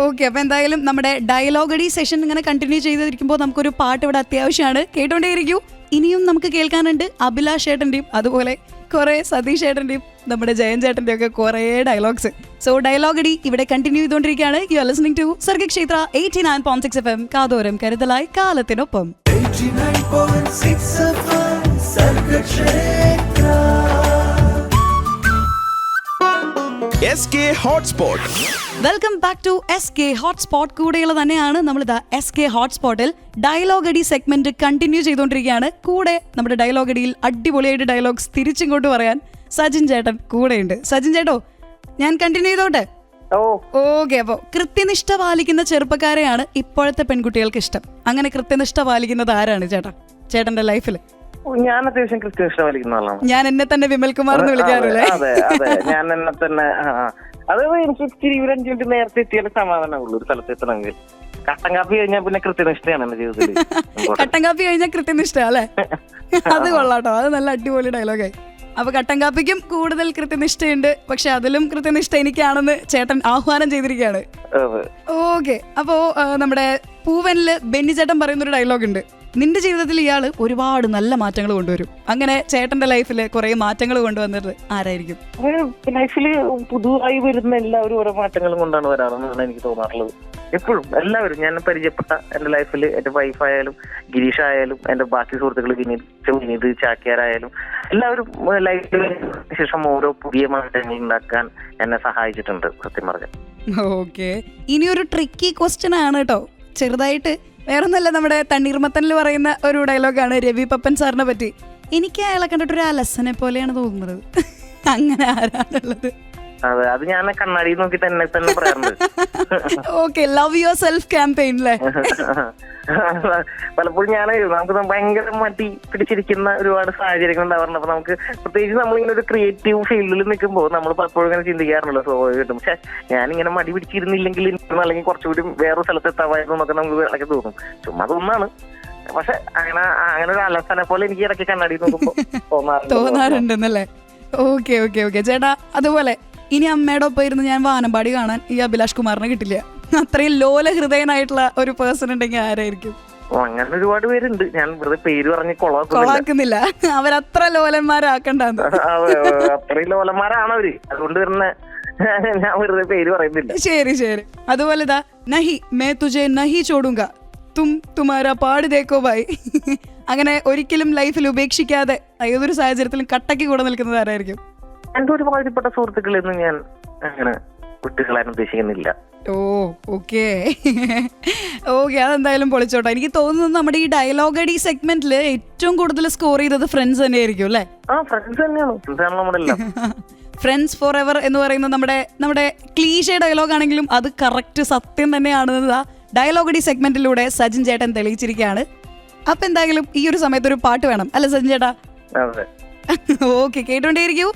ഓക്കെ. അപ്പൊ എന്തായാലും നമ്മുടെ ഡയലോഗടി സെഷൻ ഇങ്ങനെ കണ്ടിന്യൂ ചെയ്തിരിക്കുമ്പോൾ നമുക്കൊരു പാട്ട് ഇവിടെ അത്യാവശ്യമാണ്. കേട്ടോണ്ടേയിരിക്കൂ. ഇനിയും നമുക്ക് കേൾക്കാനുണ്ട് അഭിലാഷ് ചേട്ടന്റെയും അതുപോലെ കുറെ സതീഷ് ചേട്ടന്റെയും നമ്മുടെ ജയൻ ചേട്ടന്റെ ഒക്കെ കുറെ ഡയലോഗ്സ്. സോ ഡയലോഗടി ഇവിടെ കണ്ടിന്യൂ ചെയ്തുകൊണ്ടിരിക്കുകയാണ്. You are listening to Sargakshetra 89.6 FM. കാതോരം കരുതലായി കാലത്തിനൊപ്പം. SK hotspot. Welcome back to SK hotspot. കൂടെയുള്ള തന്നെയാണ് നമ്മളിതാ SK ഹോട്ട്സ്പോട്ടിൽ ഡയലോഗടി സെഗ്മെന്റ് കണ്ടിന്യൂ ചെയ്തുകൊണ്ടിരിക്കുകയാണ്. കൂടെ നമ്മുടെ ഡയലോഗടിയിൽ അടിപൊളിയായിട്ട് ഡയലോഗ്സ് തിരിച്ചിങ്ങോട്ട് പറയാൻ സജിൻ ചേട്ടൻ കൂടെയുണ്ട്. സജിൻ ചേട്ടോ, ഞാൻ കണ്ടിന്യൂ ചെയ്തോട്ടെ? ഓക്കെ. അപ്പൊ കൃത്യനിഷ്ഠ പാലിക്കുന്ന ചെറുപ്പക്കാരെയാണ് ഇപ്പോഴത്തെ പെൺകുട്ടികൾക്ക് ഇഷ്ടം. അങ്ങനെ കൃത്യനിഷ്ഠ പാലിക്കുന്നത് ആരാണ് ചേട്ടാ ചേട്ടന്റെ ലൈഫിൽ? ഞാൻ അത്യാവശ്യം കൃത്യനിഷ്ഠ വലിക്കുന്ന ആളാണ്. ഞാൻ എന്നെ തന്നെ വിമൽകുമാർ എന്ന് വിളിക്കാറില്ലേ? അതെ അതെ, ഞാൻ എന്നെ തന്നെ. അത് എനിക്ക് ഇച്ചിരി 5 മിനിറ്റ് നേരത്തെ എത്തിയാലും സമാധാനമുള്ളൂ ഒരു സ്ഥലത്ത് എത്തണമെങ്കിൽ. കട്ടൻ കാപ്പി കഴിഞ്ഞാൽ പിന്നെ കൃത്യനിഷ്ഠയാണ് എന്റെ ജീവിതത്തിൽ. കട്ടൻ കാപ്പി കഴിഞ്ഞാൽ കൃത്യനിഷ്ഠ അല്ലേ? അത് കൊള്ളാട്ടോ, അത് നല്ല അടിപൊളി ഡയലോഗായി. അപ്പൊ കട്ടൻ കാപ്പിക്കും കൂടുതൽ കൃത്യനിഷ്ഠയുണ്ട്, പക്ഷെ അതിലും കൃത്യനിഷ്ഠ എനിക്കാണെന്ന് ചേട്ടൻ ആഹ്വാനം ചെയ്തിരിക്കുകയാണ്. ഓക്കെ, അപ്പോ നമ്മുടെ പൂവനില് ബെന്നി ചേട്ടൻ പറയുന്നൊരു ഡയലോഗ് ഉണ്ട്, നിന്റെ ജീവിതത്തിൽ ഇയാള് ഒരുപാട് നല്ല മാറ്റങ്ങൾ കൊണ്ടുവരും. അങ്ങനെ ചേട്ടന്റെ ലൈഫില് കുറെ മാറ്റങ്ങൾ കൊണ്ടുവന്നത് ആരായിരിക്കും? ലൈഫില് പുതുതായി വരുന്ന എല്ലാവരും ഓരോ മാറ്റങ്ങളും കൊണ്ടാണ് വരാറെന്നാണ് എനിക്ക് തോന്നാറുള്ളത്. എപ്പോഴും എല്ലാവരും ഞാൻ പരിചയപ്പെട്ട എന്റെ ലൈഫിൽ എന്റെ വൈഫായാലും ഗിരീഷ് ആയാലും എന്റെ ബാക്കി സുഹൃത്തുക്കൾ വിനീത് ചാക്യാരായാലും എല്ലാവരും ലൈഫിൽ ശേഷം ഓരോ പുതിയ മാറ്റങ്ങൾ ഉണ്ടാക്കാൻ എന്നെ സഹായിച്ചിട്ടുണ്ട് സത്യം പറഞ്ഞാൽ. ഓക്കെ, ഇനിയൊരു ട്രിക്കി ക്വസ്റ്റ്യൻ ആണ് കേട്ടോ, ചെറുതായിട്ട്. വേറൊന്നല്ല, നമ്മുടെ തണ്ണീർമത്തനിൽ പറയുന്ന ഒരു ഡയലോഗാണ് രവി പപ്പൻ സാറിനെ പറ്റി. എനിക്ക് അയാളെ കണ്ടിട്ട് ഒരു അലസനെ പോലെയാണ് തോന്നുന്നത്. അങ്ങനെ ആരാണുള്ളത്? അതെ, അത് ഞാൻ കണ്ണാടി നോക്കി തന്നെ പറയാറുണ്ട്. Okay, love your self campaign അല്ലേ? പലപ്പോഴും നമുക്ക് ഭയങ്കര മടി പിടിച്ചിരിക്കുന്ന ഒരുപാട് സാഹചര്യങ്ങൾ ഉണ്ടാവാറുണ്ട്. അപ്പൊ നമുക്ക് പ്രത്യേകിച്ച് നമ്മളിങ്ങനെ ഒരു ക്രിയേറ്റീവ് ഫീൽഡിൽ നിൽക്കുമ്പോൾ നമ്മൾ പലപ്പോഴും ഇങ്ങനെ ചിന്തിക്കാറുണ്ടല്ലോ സ്വാഭാവികമായിട്ടും. പക്ഷെ ഞാനിങ്ങനെ മടി പിടിച്ചിരുന്നില്ലെങ്കിൽ അല്ലെങ്കിൽ കുറച്ചുകൂടി വേറെ സ്ഥലത്ത് എത്താമായിരുന്നു എന്നൊക്കെ നമുക്ക് ഇടയ്ക്ക് തോന്നും. ചുമ്മാ തോന്നാണ്. പക്ഷെ അങ്ങനെ ഒരു അലസനെ പോലെ എനിക്ക് ഇടയ്ക്ക് കണ്ണാടി നോക്കുമ്പോൾ തോന്നാറുണ്ടെന്നല്ലേ? ഓക്കെ ഓക്കെ ഓക്കെ ചേട്ടാ, അതുപോലെ ഇനി അമ്മയുടെ ഒപ്പം ഇരുന്ന് ഞാൻ വാനമ്പാടി കാണാൻ ഈ അഭിലാഷ് കുമാറിനെ കിട്ടില്ല. അത്രയും ലോല ഹൃദയനായിട്ടുള്ള ഒരു പേഴ്സൺ ഉണ്ടെങ്കിൽ ആരായിരിക്കും? അങ്ങനെ ഒരുപാട് പേരുണ്ട്, ഞാൻ വെറുതെ പേര് പറഞ്ഞ് കൊളാക്കുന്നില്ല. അവരത്ര ലോലന്മാരാക്കണ്ടെന്ന്. അത്രയും ലോലന്മാരാണ് അവര്, അതുകൊണ്ട് തന്നെ ഞാൻ വെറുതെ പേര് പറയുന്നില്ല. ശരി ശരി. അതുപോലെ ദാ നഹി മേ തുജെ നഹി ചോടുങ്ക തും തുമാരാ പാട് ദേക്കോ ഭായ്. അങ്ങനെ ഒരിക്കലും ലൈഫിൽ ഉപേക്ഷിക്കാതെ ഏതൊരു സാഹചര്യത്തിലും കട്ടയ്ക്ക് കൂടെ നിൽക്കുന്നത് ആരായിരിക്കും? എന്റെ ഒരുമാതിരിപ്പെട്ട സുഹൃത്തുക്കളൊന്നും ഞാൻ അങ്ങനെ വിട്ടുകളാൻ ഉദ്ദേശിക്കുന്നില്ല. ഓ ഓക്കെ ഓക്കെ, അതെന്തായാലും പൊളിച്ചോട്ടെ. എനിക്ക് തോന്നുന്നത് നമ്മുടെ ഈ ഡയലോഗടി സെഗ്മെന്റിൽ ഏറ്റവും കൂടുതൽ സ്കോർ ചെയ്തത് ഫ്രണ്ട്സ് തന്നെയായിരിക്കും അല്ലേ? ഫ്രണ്ട്സ് ഫോർ എവർ എന്ന് പറയുന്നത് നമ്മുടെ ക്ലീഷേ ഡയലോഗ് ആണെങ്കിലും അത് കറക്റ്റ് സത്യം തന്നെയാണെന്ന് ഡയലോഗടി സെഗ്മെന്റിലൂടെ സജിൻ ചേട്ടൻ തെളിയിച്ചിരിക്കുകയാണ്. അപ്പൊ എന്തായാലും ഈ ഒരു സമയത്ത് ഒരു പാട്ട് വേണം അല്ലെ സജിൻ ചേട്ടാ? ഓക്കെ, കേട്ടോണ്ടേയിരിക്കൂ.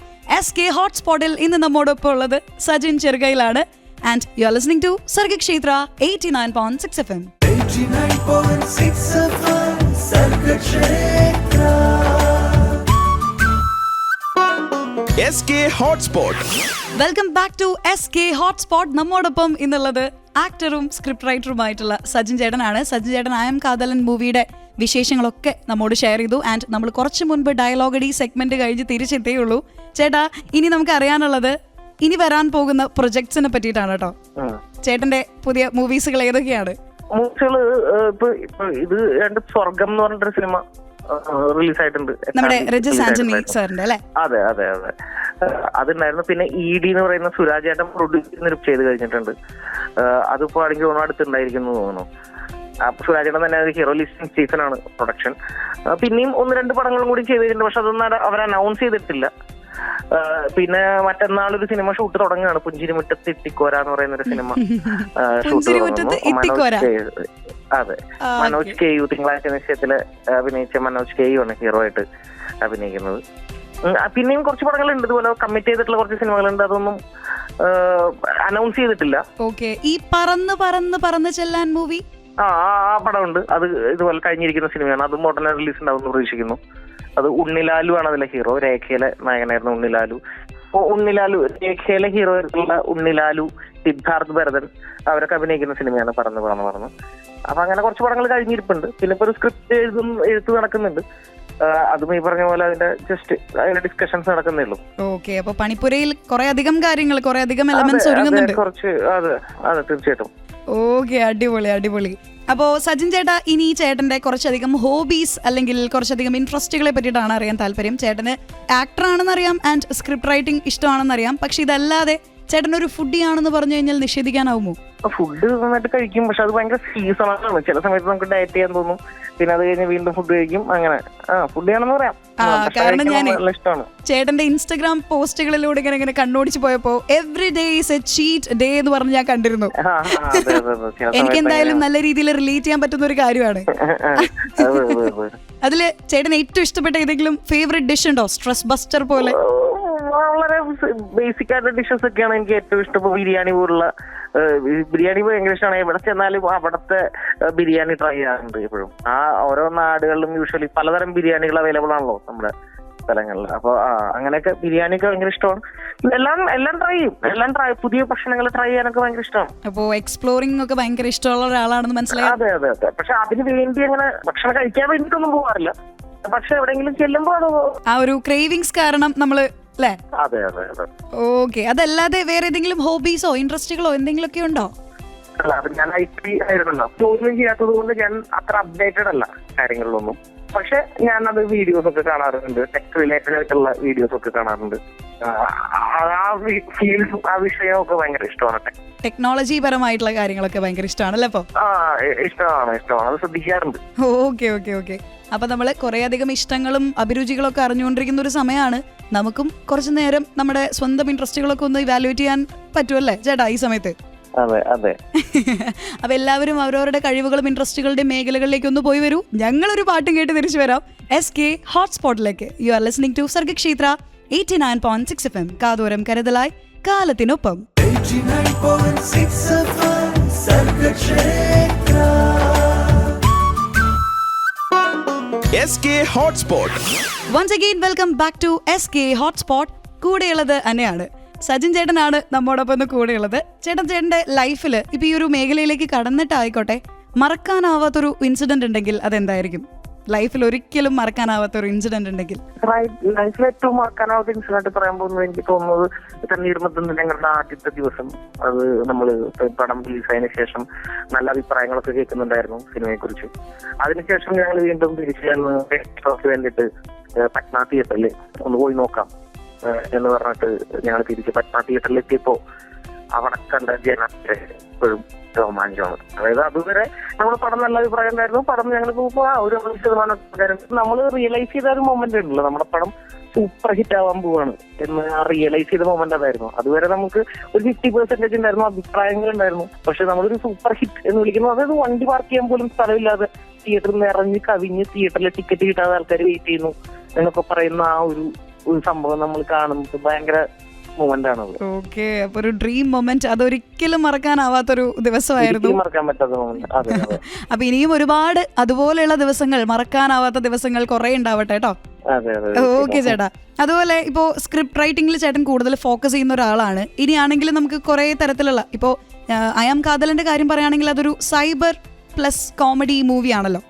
SK ഹോട്ട്സ്പോട്ടിൽ ഇന്ന് നമ്മോടൊപ്പം ഉള്ളത് സജിൻ ചെറുകയിലാണ്. And you are listening to Sargakshetra 89.6 FM. SK hotspot. Welcome back to SK hotspot. നമ്മോടൊപ്പം ഇന്നുള്ളത് ആക്ടറും സ്ക്രിപ്റ്റ് റൈറ്ററുമായിട്ടുള്ള സജിൻ ചേട്ടനാണ്. സജിൻ ചേട്ടൻ ഐ ആം കാതലൻ മൂവിയുടെ വിശേഷങ്ങളൊക്കെ നമ്മോട് ഷെയർ ചെയ്തു. ആൻഡ് നമ്മൾ കുറച്ച് മുൻപ് ഡയലോഗടി സെഗ്മെന്റ് കഴിഞ്ഞ് തിരിച്ചെത്തിയുള്ളൂ. ചേട്ടാ, ഇനി നമുക്ക് അറിയാനുള്ളത് ഇനി വരാൻ പോകുന്ന പ്രൊജക്ട്സിനെ പറ്റിയിട്ടാണ് കേട്ടോ. ചേട്ടന്റെ പുതിയ മൂവീസുകൾ ഏതൊക്കെയാണ്? ഇത് സ്വർഗം എന്ന് പറഞ്ഞിട്ടൊരു സിനിമ റിലീസ് ആയിട്ടുണ്ട്, നമ്മുടെ രജസ് ആന്റണി സാറിന്റെ അല്ലേ? അതെ അതെ അതെ, അതുണ്ടായിരുന്നു. പിന്നെ ED എന്ന് പറയുന്ന സുരാജ് ചേട്ടൻ പ്രൊഡ്യൂസ് ചെയ്ത് കഴിഞ്ഞിട്ടുണ്ട്. അതിപ്പോ ആണെങ്കിൽ തോന്നുന്നു അടുത്തുണ്ടായിരിക്കുന്നു തോന്നുന്നു. അപ്പൊ സുരാജ് ചേട്ടൻ തന്നെ ഹീറോ ലിസ്റ്റിംഗ് സ്റ്റീഫനാണ് പ്രൊഡക്ഷൻ. പിന്നെയും 1-2 പടങ്ങളും കൂടി ചെയ്തിട്ടുണ്ട്, പക്ഷെ അതൊന്നും അവർ അനൗൺസ് ചെയ്തിട്ടില്ല. പിന്നെ മറ്റന്നാളൊരു സിനിമ ഷൂട്ട് തുടങ്ങുകയാണ്, പുഞ്ചിരിമുറ്റത്ത് ഇട്ടിക്കോര എന്ന് പറയുന്ന ഒരു സിനിമ ഷൂട്ട് തുടങ്ങുന്നു. അതെ, മനോജ് KU തിങ്കളാഴ്ച നിശ്ചയത്തില് അഭിനയിച്ച മനോജ് KU ആണ് ഹീറോ ആയിട്ട് അഭിനയിക്കുന്നത്. പിന്നെയും കുറച്ച് പടങ്ങളുണ്ട് ഇതുപോലെ കമ്മിറ്റ് ചെയ്തിട്ടുള്ള കുറച്ച് സിനിമകളുണ്ട്, അതൊന്നും അനൗൺസ് ചെയ്തിട്ടില്ല. ഈ പറന്ന് പറന്ന് പറന്ന് ചെല്ലാൻ മൂവി ആ പടമുണ്ട്, അത് ഇതുപോലെ കഴിഞ്ഞിരിക്കുന്ന സിനിമയാണ്. അതും ഉടനെ റിലീസ് ഉണ്ടാവുമെന്ന് പ്രതീക്ഷിക്കുന്നു. അത് ഉണ്ണിലാലു ആണ് അതിലെ ഹീറോ, രേഖയിലെ നായകനായിരുന്നു ഉണ്ണിലാലു. ഉണ്ണിലാലു രേഖയിലെ ഹീറോ ആയിട്ടുള്ള ഉണ്ണിലാലു, സിദ്ധാർത്ഥ് ഭരതൻ അവരൊക്കെ അഭിനയിക്കുന്ന സിനിമയാണ് പറന്ന് പറന്ന് പറന്ന്. അപ്പൊ അങ്ങനെ കുറച്ച് പടങ്ങൾ കഴിഞ്ഞിരിപ്പുണ്ട്. പിന്നെ ഇപ്പൊ ഒരു സ്ക്രിപ്റ്റ് എഴുത്ത് നടക്കുന്നുണ്ട്, അതും ഈ പറഞ്ഞ പോലെ അതിന്റെ ഡിസ്കഷൻസ് നടക്കുന്നേ ഉള്ളൂ. ഓക്കെ, അപ്പൊ പണിപ്പുരയിൽ കുറെ അധികം കാര്യങ്ങൾ, കുറെ അധികം എലമെന്റ്സ് ഒരുങ്ങുന്നുണ്ട്. കുറച്ച് അതെ അതെ തീർച്ചയായിട്ടും. ഓക്കെ, അടിപൊളി അടിപൊളി. അപ്പോ സജിൻ ചേട്ടാ, ഇനി ചേട്ടന്റെ കുറച്ചധികം ഹോബീസ് അല്ലെങ്കിൽ കുറച്ചധികം ഇൻട്രസ്റ്റുകളെ പറ്റിയിട്ടാണ് അറിയാൻ താല്പര്യം. ചേട്ടന് ആക്ടർ ആണെന്ന് അറിയാം ആൻഡ് സ്ക്രിപ്റ്റ് റൈറ്റിംഗ് ഇഷ്ടമാണെന്ന് അറിയാം, പക്ഷെ ഇതല്ലാതെ ചേട്ടൻ ഒരു ഫുഡി ആണെന്ന് പറഞ്ഞു കഴിഞ്ഞാൽ നിഷേധിക്കാനാവുമോ? ഫുഡ് നന്നായിട്ട് കഴിക്കും, പക്ഷെ അത് ഭയങ്കര സീസണലാണ്. ചില സമയത്ത് നമുക്ക് ഡയറ്റ് ചെയ്യാൻ തോന്നും, പിന്നെ അത് കഴിഞ്ഞ് വീണ്ടും ഫുഡ് കഴിക്കും. അങ്ങനെ ഫുഡ് ചെയ്യണമെന്ന് പറയാം. കാരണം ഞാൻ ഇഷ്ടമാണ്. ചേട്ടന്റെ ഇൻസ്റ്റഗ്രാം പോസ്റ്റുകളിലൂടെ ഇങ്ങനെ കണ്ണോടിച്ച് പോയപ്പോ every day is A cheat day എന്ന് പറഞ്ഞ് ഞാൻ കണ്ടിരുന്നു. എനിക്ക് എന്തായാലും നല്ല രീതിയിൽ റിലേറ്റ് ചെയ്യാൻ പറ്റുന്ന ഒരു കാര്യമാണ്. അതില് ചേട്ടന് ഏറ്റവും ഇഷ്ടപ്പെട്ട ഏതെങ്കിലും ഫേവറേറ്റ് ഡിഷ് ഉണ്ടോ, സ്ട്രെസ് ബസ്റ്റർ പോലെ? വളരെ ബേസിക് ആയിട്ടുള്ള ഡിഷസ് ഒക്കെയാണ് എനിക്ക് ഏറ്റവും ഇഷ്ടം. ഇപ്പൊ ബിരിയാണി പോലുള്ള ബിരിയാണി ഭയങ്കര ഇഷ്ടമാണ്. എവിടെ ചെന്നാലും അവിടുത്തെ ബിരിയാണി ട്രൈ ചെയ്യാറുണ്ട് എപ്പോഴും. ആ ഓരോ നാടുകളിലും യൂഷ്വലി പലതരം ബിരിയാണികൾ അവൈലബിൾ ആണല്ലോ നമ്മുടെ സ്ഥലങ്ങളിൽ. അപ്പൊ അങ്ങനെയൊക്കെ ബിരിയാണിയൊക്കെ ഭയങ്കര ഇഷ്ടമാണ്. എല്ലാം ട്രൈ ചെയ്യും. പുതിയ ഭക്ഷണങ്ങൾ ട്രൈ ചെയ്യാനൊക്കെ ഭയങ്കര ഇഷ്ടമാണ്. അപ്പോ എക്സ്പ്ലോറിംഗ് ഒക്കെ ഭയങ്കര ഇഷ്ടമുള്ള ഒരാളാണെന്ന് മനസ്സിലായി. അതെ. പക്ഷെ അതിന് വേണ്ടി അങ്ങനെ ഭക്ഷണം കഴിക്കാൻ വേണ്ടിയിട്ടൊന്നും പോകാറില്ല. പക്ഷെ എവിടെയെങ്കിലും ചെല്ലുമ്പോ ആ ഒരു ക്രേവിങ്സ് കാരണം നമ്മള് അല്ലേ? അതെ. ഓക്കെ. അതല്ലാതെ വേറെ ഏതെങ്കിലും ഹോബീസോ ഇൻട്രസ്റ്റുകളോ എന്തെങ്കിലും ഒക്കെ ഉണ്ടോ? അല്ല, അത് ഞാൻ IT ആയിരുന്നല്ലോ. ജോലിയും ചെയ്യാത്തത് കൊണ്ട് ഞാൻ അത്ര അപ്ഡേറ്റഡ് അല്ല കാര്യങ്ങളിലൊന്നും. പക്ഷെ ഞാൻ അത് വീഡിയോസ് ഒക്കെ കാണാറുണ്ട്, ടെക് റിലേറ്റഡ് ആയിട്ടുള്ള വീഡിയോസ് ഒക്കെ കാണാറുണ്ട്. ആ വിഷയമൊക്കെ ഭയങ്കര ഇഷ്ടമാണ്. ടെക്നോളജി പരമായിട്ടുള്ള കാര്യങ്ങളൊക്കെ ഭയങ്കര ഇഷ്ടമാണല്ലേ? അപ്പൊ ഇഷ്ടമാണ്, അത് ശ്രദ്ധിക്കാറുണ്ട്. ഓക്കെ. അപ്പൊ നമ്മള് കുറെ അധികം ഇഷ്ടങ്ങളും അഭിരുചികളും ഒക്കെ അറിഞ്ഞുകൊണ്ടിരിക്കുന്ന ഒരു സമയമാണ്. നമുക്കും കുറച്ചു നേരം നമ്മുടെ സ്വന്തം ഇൻട്രസ്റ്റുകളൊക്കെ ഒന്ന് ഇവാലുവേറ്റ് ചെയ്യാൻ പറ്റുമല്ലേ ചേട്ടാ ഈ സമയത്ത്? അതെ. അപ്പൊ എല്ലാവരും അവരവരുടെ കഴിവുകളും ഇൻട്രസ്റ്റുകളുടെ മേഖലകളിലേക്ക് ഒന്ന് പോയി വരൂ. ഞങ്ങളൊരു പാട്ടും കേട്ട് തിരിച്ചു വരാം SK ഹോട്ട്സ്പോട്ടിലേക്ക്. You are listening to Sargakshetra 89.6 FM. കാതോരം കരുതലായി കാലത്തിനൊപ്പം. SK Hotspot. Once again, welcome back to SK Hotspot. കൂടെയുള്ളത് അന്നയാണ്. സജിൻ ചേട്ടനാണ് നമ്മോടൊപ്പം കൂടെയുള്ളത്. ചേട്ടന്റെ ലൈഫിൽ ഇപ്പൊ ഈ ഒരു മേഖലയിലേക്ക് കടന്നിട്ടായിക്കോട്ടെ മറക്കാനാവാത്തൊരു ഇൻസിഡന്റ് ഉണ്ടെങ്കിൽ അതെന്തായിരിക്കും? ലൈഫിൽ ഒരിക്കലും മറക്കാനാവാത്തൊരു ഇൻസിഡന്റ് ഉണ്ടെങ്കിൽ? ലൈഫിൽ ഏറ്റവും മറക്കാനാവാത്ത ഇൻസിഡന്റ് പറയാൻ പോകുന്നത് എനിക്ക് തോന്നുന്നത് തണ്ണീർമത്തം ഞങ്ങളുടെ ആദ്യത്തെ ദിവസം. അത് നമ്മള് പടം റിലീസായതിനു ശേഷം നല്ല അഭിപ്രായങ്ങളൊക്കെ കേൾക്കുന്നുണ്ടായിരുന്നു സിനിമയെ കുറിച്ച്. അതിനുശേഷം ഞങ്ങൾ വീണ്ടും തിരിച്ചു വേണ്ടിട്ട് പട്ന തിയേറ്ററിൽ ഒന്ന് പോയി നോക്കാം എന്ന് പറഞ്ഞിട്ട് ഞങ്ങൾ തിരിച്ച് പട്ന തിയേറ്ററിൽ എത്തിയപ്പോ അവിടെ കണ്ട ജനത്തെ എപ്പോഴും രോമാഞ്ചമാണ്. അതായത് അതുവരെ നമ്മൾ പടം നല്ല അഭിപ്രായം ഉണ്ടായിരുന്നു. പടം ഞങ്ങൾ ഒരു 50% നമ്മൾ റിയലൈസ് ചെയ്ത ഒരു മൊമെന്റ് ഉണ്ടല്ലോ, നമ്മുടെ പടം സൂപ്പർ ഹിറ്റ് ആവാൻ പോവാണ് എന്ന് റിയലൈസ് ചെയ്ത മൊമെന്റ് അതായിരുന്നു. അതുവരെ നമുക്ക് ഒരു 50% ഉണ്ടായിരുന്നു, അഭിപ്രായങ്ങൾ ഉണ്ടായിരുന്നു. പക്ഷെ നമ്മളൊരു സൂപ്പർ ഹിറ്റ് എന്ന് വിളിക്കുന്നത്, അതായത് വണ്ടി പാർക്ക് ചെയ്യാൻ പോലും സ്ഥലമില്ലാതെ തിയേറ്ററിൽ നിറഞ്ഞ് കവിഞ്ഞ് തിയേറ്ററിൽ ടിക്കറ്റ് കിട്ടാതെ ആൾക്കാർ വെയിറ്റ് ചെയ്യുന്നു എന്നൊക്കെ പറയുന്ന ആ ഒരു സംഭവം നമ്മൾ കാണുന്നത് ഭയങ്കര മൊമെന്റ് ആണ്. ഓക്കെ. അപ്പൊ ഒരു ഡ്രീം മൊമെന്റ്, അതൊരിക്കലും മറക്കാനാവാത്തൊരു ദിവസമായിരുന്നു. മറക്കാൻ പറ്റാത്ത മൊമെന്റ്. അപ്പൊ ഇനിയും ഒരുപാട് അതുപോലെയുള്ള ദിവസങ്ങൾ, മറക്കാനാവാത്ത ദിവസങ്ങൾ കുറെ ഉണ്ടാവട്ടെ കേട്ടോ. ഓക്കെ ചേട്ടാ. അതുപോലെ ഇപ്പോ സ്ക്രിപ്റ്റ് റൈറ്റിംഗിൽ ചേട്ടൻ കൂടുതൽ ഫോക്കസ് ചെയ്യുന്ന ഒരാളാണ്. ഇനിയാണെങ്കിലും നമുക്ക് കുറെ തരത്തിലുള്ള, ഇപ്പോ അയാം കാതലന്റെ കാര്യം പറയുകയാണെങ്കിൽ അതൊരു സൈബർ പ്ലസ് കോമഡി മൂവി ആണല്ലോ.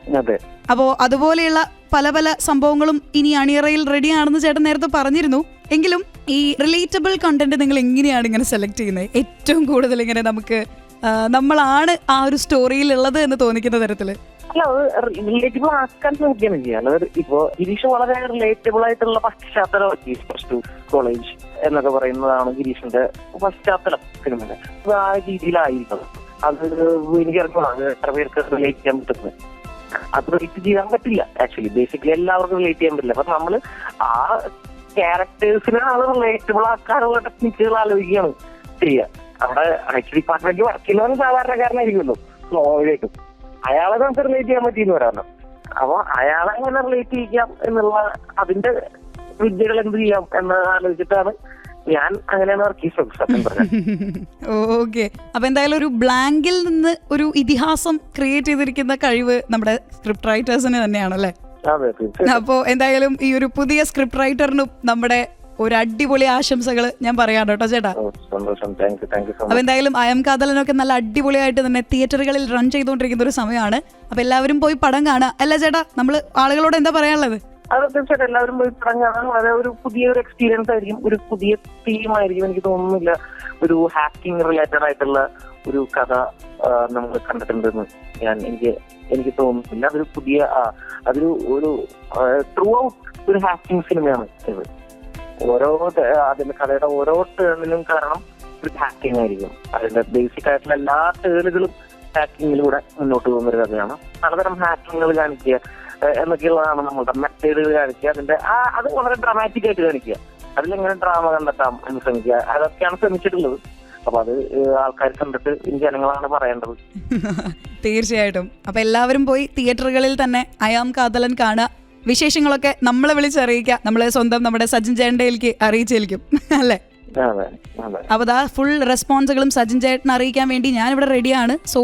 അപ്പോ അതുപോലെയുള്ള പല പല സംഭവങ്ങളും ഇനി അണിയറയിൽ റെഡി ആണെന്ന് ചേട്ടൻ നേരത്തെ പറഞ്ഞിരുന്നു. എങ്കിലും ഈ റിലേറ്റബിൾ കണ്ടന്റ് നിങ്ങൾ എങ്ങനെയാണ് ഇങ്ങനെ സെലക്ട് ചെയ്യുന്നത്? ഏറ്റവും കൂടുതൽ ഇങ്ങനെ നമുക്ക് നമ്മളാണ് ആ ഒരു സ്റ്റോറിയിൽ ഉള്ളത് എന്ന് തോന്നിക്കുന്ന തരത്തില്? അല്ല, അത് റിലേറ്റബിൾ ആക്കാൻ ശ്രമിക്കുകയാണ് ചെയ്യുക. അല്ലാതെ ഇപ്പോ ഗിരീഷ് വളരെ റിലേറ്റബിൾ ആയിട്ടുള്ള പശ്ചാത്തലം, പ്ലസ് ടു കോളേജ് എന്നൊക്കെ പറയുന്നതാണ് ഗിരീഷിന്റെ പശ്ചാത്തലം സിനിമയുടെ. ആ രീതിയിലായിരിക്കണം അത്. എനിക്കറിയാം എത്ര പേർക്ക് റിലേറ്റ് ചെയ്യാൻ പറ്റുന്നത്. അത് റിലേറ്റ് ചെയ്യാൻ പറ്റില്ല ആക്ച്വലി. ബേസിക്കലി എല്ലാവർക്കും റിലേറ്റ് ചെയ്യാൻ പറ്റില്ല. അപ്പൊ നമ്മള് ആ ക്യാരക്ടേഴ്സിനെ റിലേറ്റബിൾ ആക്കാനുള്ള ടെക്നിക്കുകൾ ആലോചിക്കുകയാണ് ചെയ്യുക. അവിടെ ആക്ച്വലി ഡിപ്പാർട്ട്മെന്റ് വർക്ക് ചെയ്യുന്നവരും സാധാരണക്കാരനായിരിക്കുമല്ലോ സ്വാഭാവികമായിട്ടും. അയാളെ നമുക്ക് റിലേറ്റ് ചെയ്യാൻ പറ്റിയെന്ന് പറയാം. അപ്പൊ അയാളെ എങ്ങനെ റിലേറ്റ് ചെയ്യാം എന്നുള്ള അതിന്റെ വിദ്യകൾ എന്ത് ചെയ്യാം എന്ന് ആലോചിച്ചിട്ടാണ് ഞാൻ അങ്ങനെയാണ് വർക്ക് ചെയ്യുന്നത്. ഓക്കെ. അപ്പൊ എന്തായാലും ഒരു ബ്ലാങ്കിൽ നിന്ന് ഒരു ഇതിഹാസം ക്രിയേറ്റ് ചെയ്തിരിക്കുന്ന കഴിവ് നമ്മുടെ സ്ക്രിപ്റ്റ് റൈറ്റേഴ്സിന് തന്നെയാണല്ലേ? അപ്പോ എന്തായാലും ഈ ഒരു പുതിയ സ്ക്രിപ്റ്റ് റൈറ്ററിനും നമ്മുടെ ഒരു അടിപൊളി ആശംസകൾ ഞാൻ പറയാം കേട്ടോ ചേട്ടാ. അപ്പൊ എന്തായാലും അയം കാതലനൊക്കെ നല്ല അടിപൊളിയായിട്ട് തന്നെ തിയേറ്ററുകളിൽ റൺ ചെയ്തുകൊണ്ടിരിക്കുന്ന ഒരു സമയമാണ്. അപ്പൊ എല്ലാവരും പോയി പടം കാണുക അല്ല ചേട്ടാ? നമ്മള് ആളുകളോട് എന്താ പറയാനുള്ളത്? അത് തീർച്ചയായിട്ടും എല്ലാവരും പോയി പടം കാണാൻ. വളരെ ഒരു പുതിയൊരു എക്സ്പീരിയൻസ് ആയിരിക്കും, ഒരു പുതിയ തീമായിരിക്കും. എനിക്ക് തോന്നുന്നില്ല ഒരു ഹാക്കിംഗ് റിലേറ്റഡ് ആയിട്ടുള്ള ഒരു കഥ നമ്മൾ കണ്ടിട്ടുണ്ടെന്ന് എനിക്ക് തോന്നുന്നില്ല. അതൊരു പുതിയ ഒരു ത്രൂ ഔട്ട് ഒരു ഹാക്കിംഗ് സിനിമയാണ് ഇത്. അതിന്റെ കഥയുടെ ഓരോ ടേണിലും കാരണം ഹാക്കിംഗ് ആയിരിക്കും. അതിന്റെ ബേസിക് ആയിട്ടുള്ള എല്ലാ ടേണുകളും ഹാക്കിങ്ങിലൂടെ മുന്നോട്ട് പോകുന്ന ഒരു കഥയാണ്. പലതരം ഹാക്കിങ്ങുകൾ കാണിക്കുക എന്നൊക്കെയുള്ളതാണ് നമ്മളുടെ മെത്തേഡുകൾ കാണിക്കുക. അതിന്റെ അത് വളരെ ഡ്രാമാറ്റിക് ആയിട്ട് കാണിക്കുക. അതിലെങ്ങനെ ഡ്രാമ കണ്ടെത്താം എന്ന് ശ്രമിക്കുക. അതൊക്കെയാണ് ശ്രമിച്ചിട്ടുള്ളത്. അപ്പൊ അത് ആൾക്കാർ കണ്ടിട്ട് ജനങ്ങളാണ് പറയേണ്ടത്. തീർച്ചയായിട്ടും. അപ്പൊ എല്ലാവരും പോയി തിയേറ്ററുകളിൽ തന്നെ അയാം കാതലൻ കാണുക. വിശേഷങ്ങളൊക്കെ നമ്മളെ വിളിച്ചറിയിക്കുക. നമ്മളെ സ്വന്തം നമ്മുടെ സജിൻ ചേട്ടനിലേക്ക് അറിയിച്ചേൽക്കും അല്ലേ? അപ്പൊ ദാ ഫുൾ റെസ്പോൺസുകളും സജിൻ ചേട്ടനെ അറിയിക്കാൻ വേണ്ടി ഞാനിവിടെ റെഡിയാണ്. സോ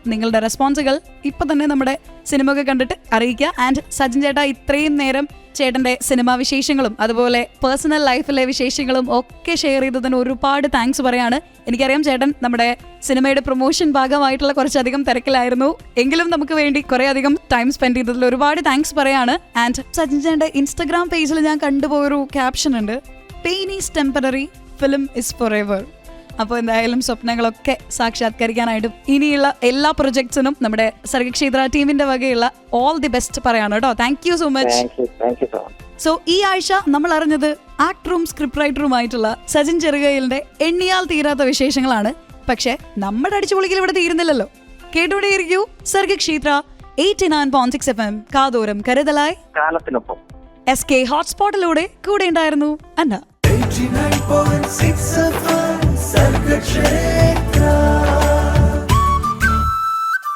നിങ്ങളുടെ റെസ്പോൺസുകൾ ഇപ്പൊ തന്നെ നമ്മുടെ സിനിമ ഒക്കെ കണ്ടിട്ട് അറിയിക്കുക. ആൻഡ് സജിൻ ചേട്ടാ, ഇത്രയും നേരം ചേട്ടന്റെ സിനിമാ വിശേഷങ്ങളും അതുപോലെ പേഴ്സണൽ ലൈഫിലെ വിശേഷങ്ങളും ഒക്കെ ഷെയർ ചെയ്തതിന് ഒരുപാട് താങ്ക്സ് പറയാണ്. എനിക്കറിയാം ചേട്ടൻ നമ്മുടെ സിനിമയുടെ പ്രൊമോഷൻ ഭാഗമായിട്ടുള്ള കുറച്ചധികം തിരക്കിലായിരുന്നു. എങ്കിലും നമുക്ക് വേണ്ടി കുറെ അധികം ടൈം സ്പെൻഡ് ചെയ്തതിൽ ഒരുപാട് താങ്ക്സ് പറയാണ്. ആൻഡ് സജിൻ ചേട്ടന്റെ ഇൻസ്റ്റഗ്രാം പേജിൽ ഞാൻ കണ്ടുപോയൊരു ക്യാപ്ഷൻ ഉണ്ട്, pain is temporary, film is for ever. അപ്പോൾ എന്തായാലും സ്വപ്നങ്ങളൊക്കെ സാക്ഷാത്കരിക്കാനായിട്ട് ഇനിയുള്ള എല്ലാ പ്രൊജക്ട്സിനും നമ്മുടെ സർഗക്ഷേത്ര ടീമിന്റെ വകയുള്ള ഓൾ ദി ബെസ്റ്റ് പറയാണ് കേട്ടോ. Thank you so much. So ഈ ആഴ്ച നമ്മൾ അറിഞ്ഞത് ആക്ടറും സ്ക്രിപ്റ്റ് റൈറ്ററുമായിട്ടുള്ള സജിൻ ചെറുകയിലിന്റെ എണ്ണിയാൽ തീരാത്ത വിശേഷങ്ങളാണ്. പക്ഷെ നമ്മുടെ അടിച്ചുപൊളിക്കൽ ഇവിടെ തീരുന്നില്ലല്ലോ. കേട്ടുകൊണ്ടേയിരിക്കൂ സർഗക്ഷേത്ര 89.6 FM, കാതോരം കരുതലായി കാലത്തിനൊപ്പം. SK ഹോട്ട്സ്പോട്ടിലൂടെ കൂടെ ഉണ്ടായിരുന്നു അന്ന. 89.6 FM, സർഗക്ഷേത്ര.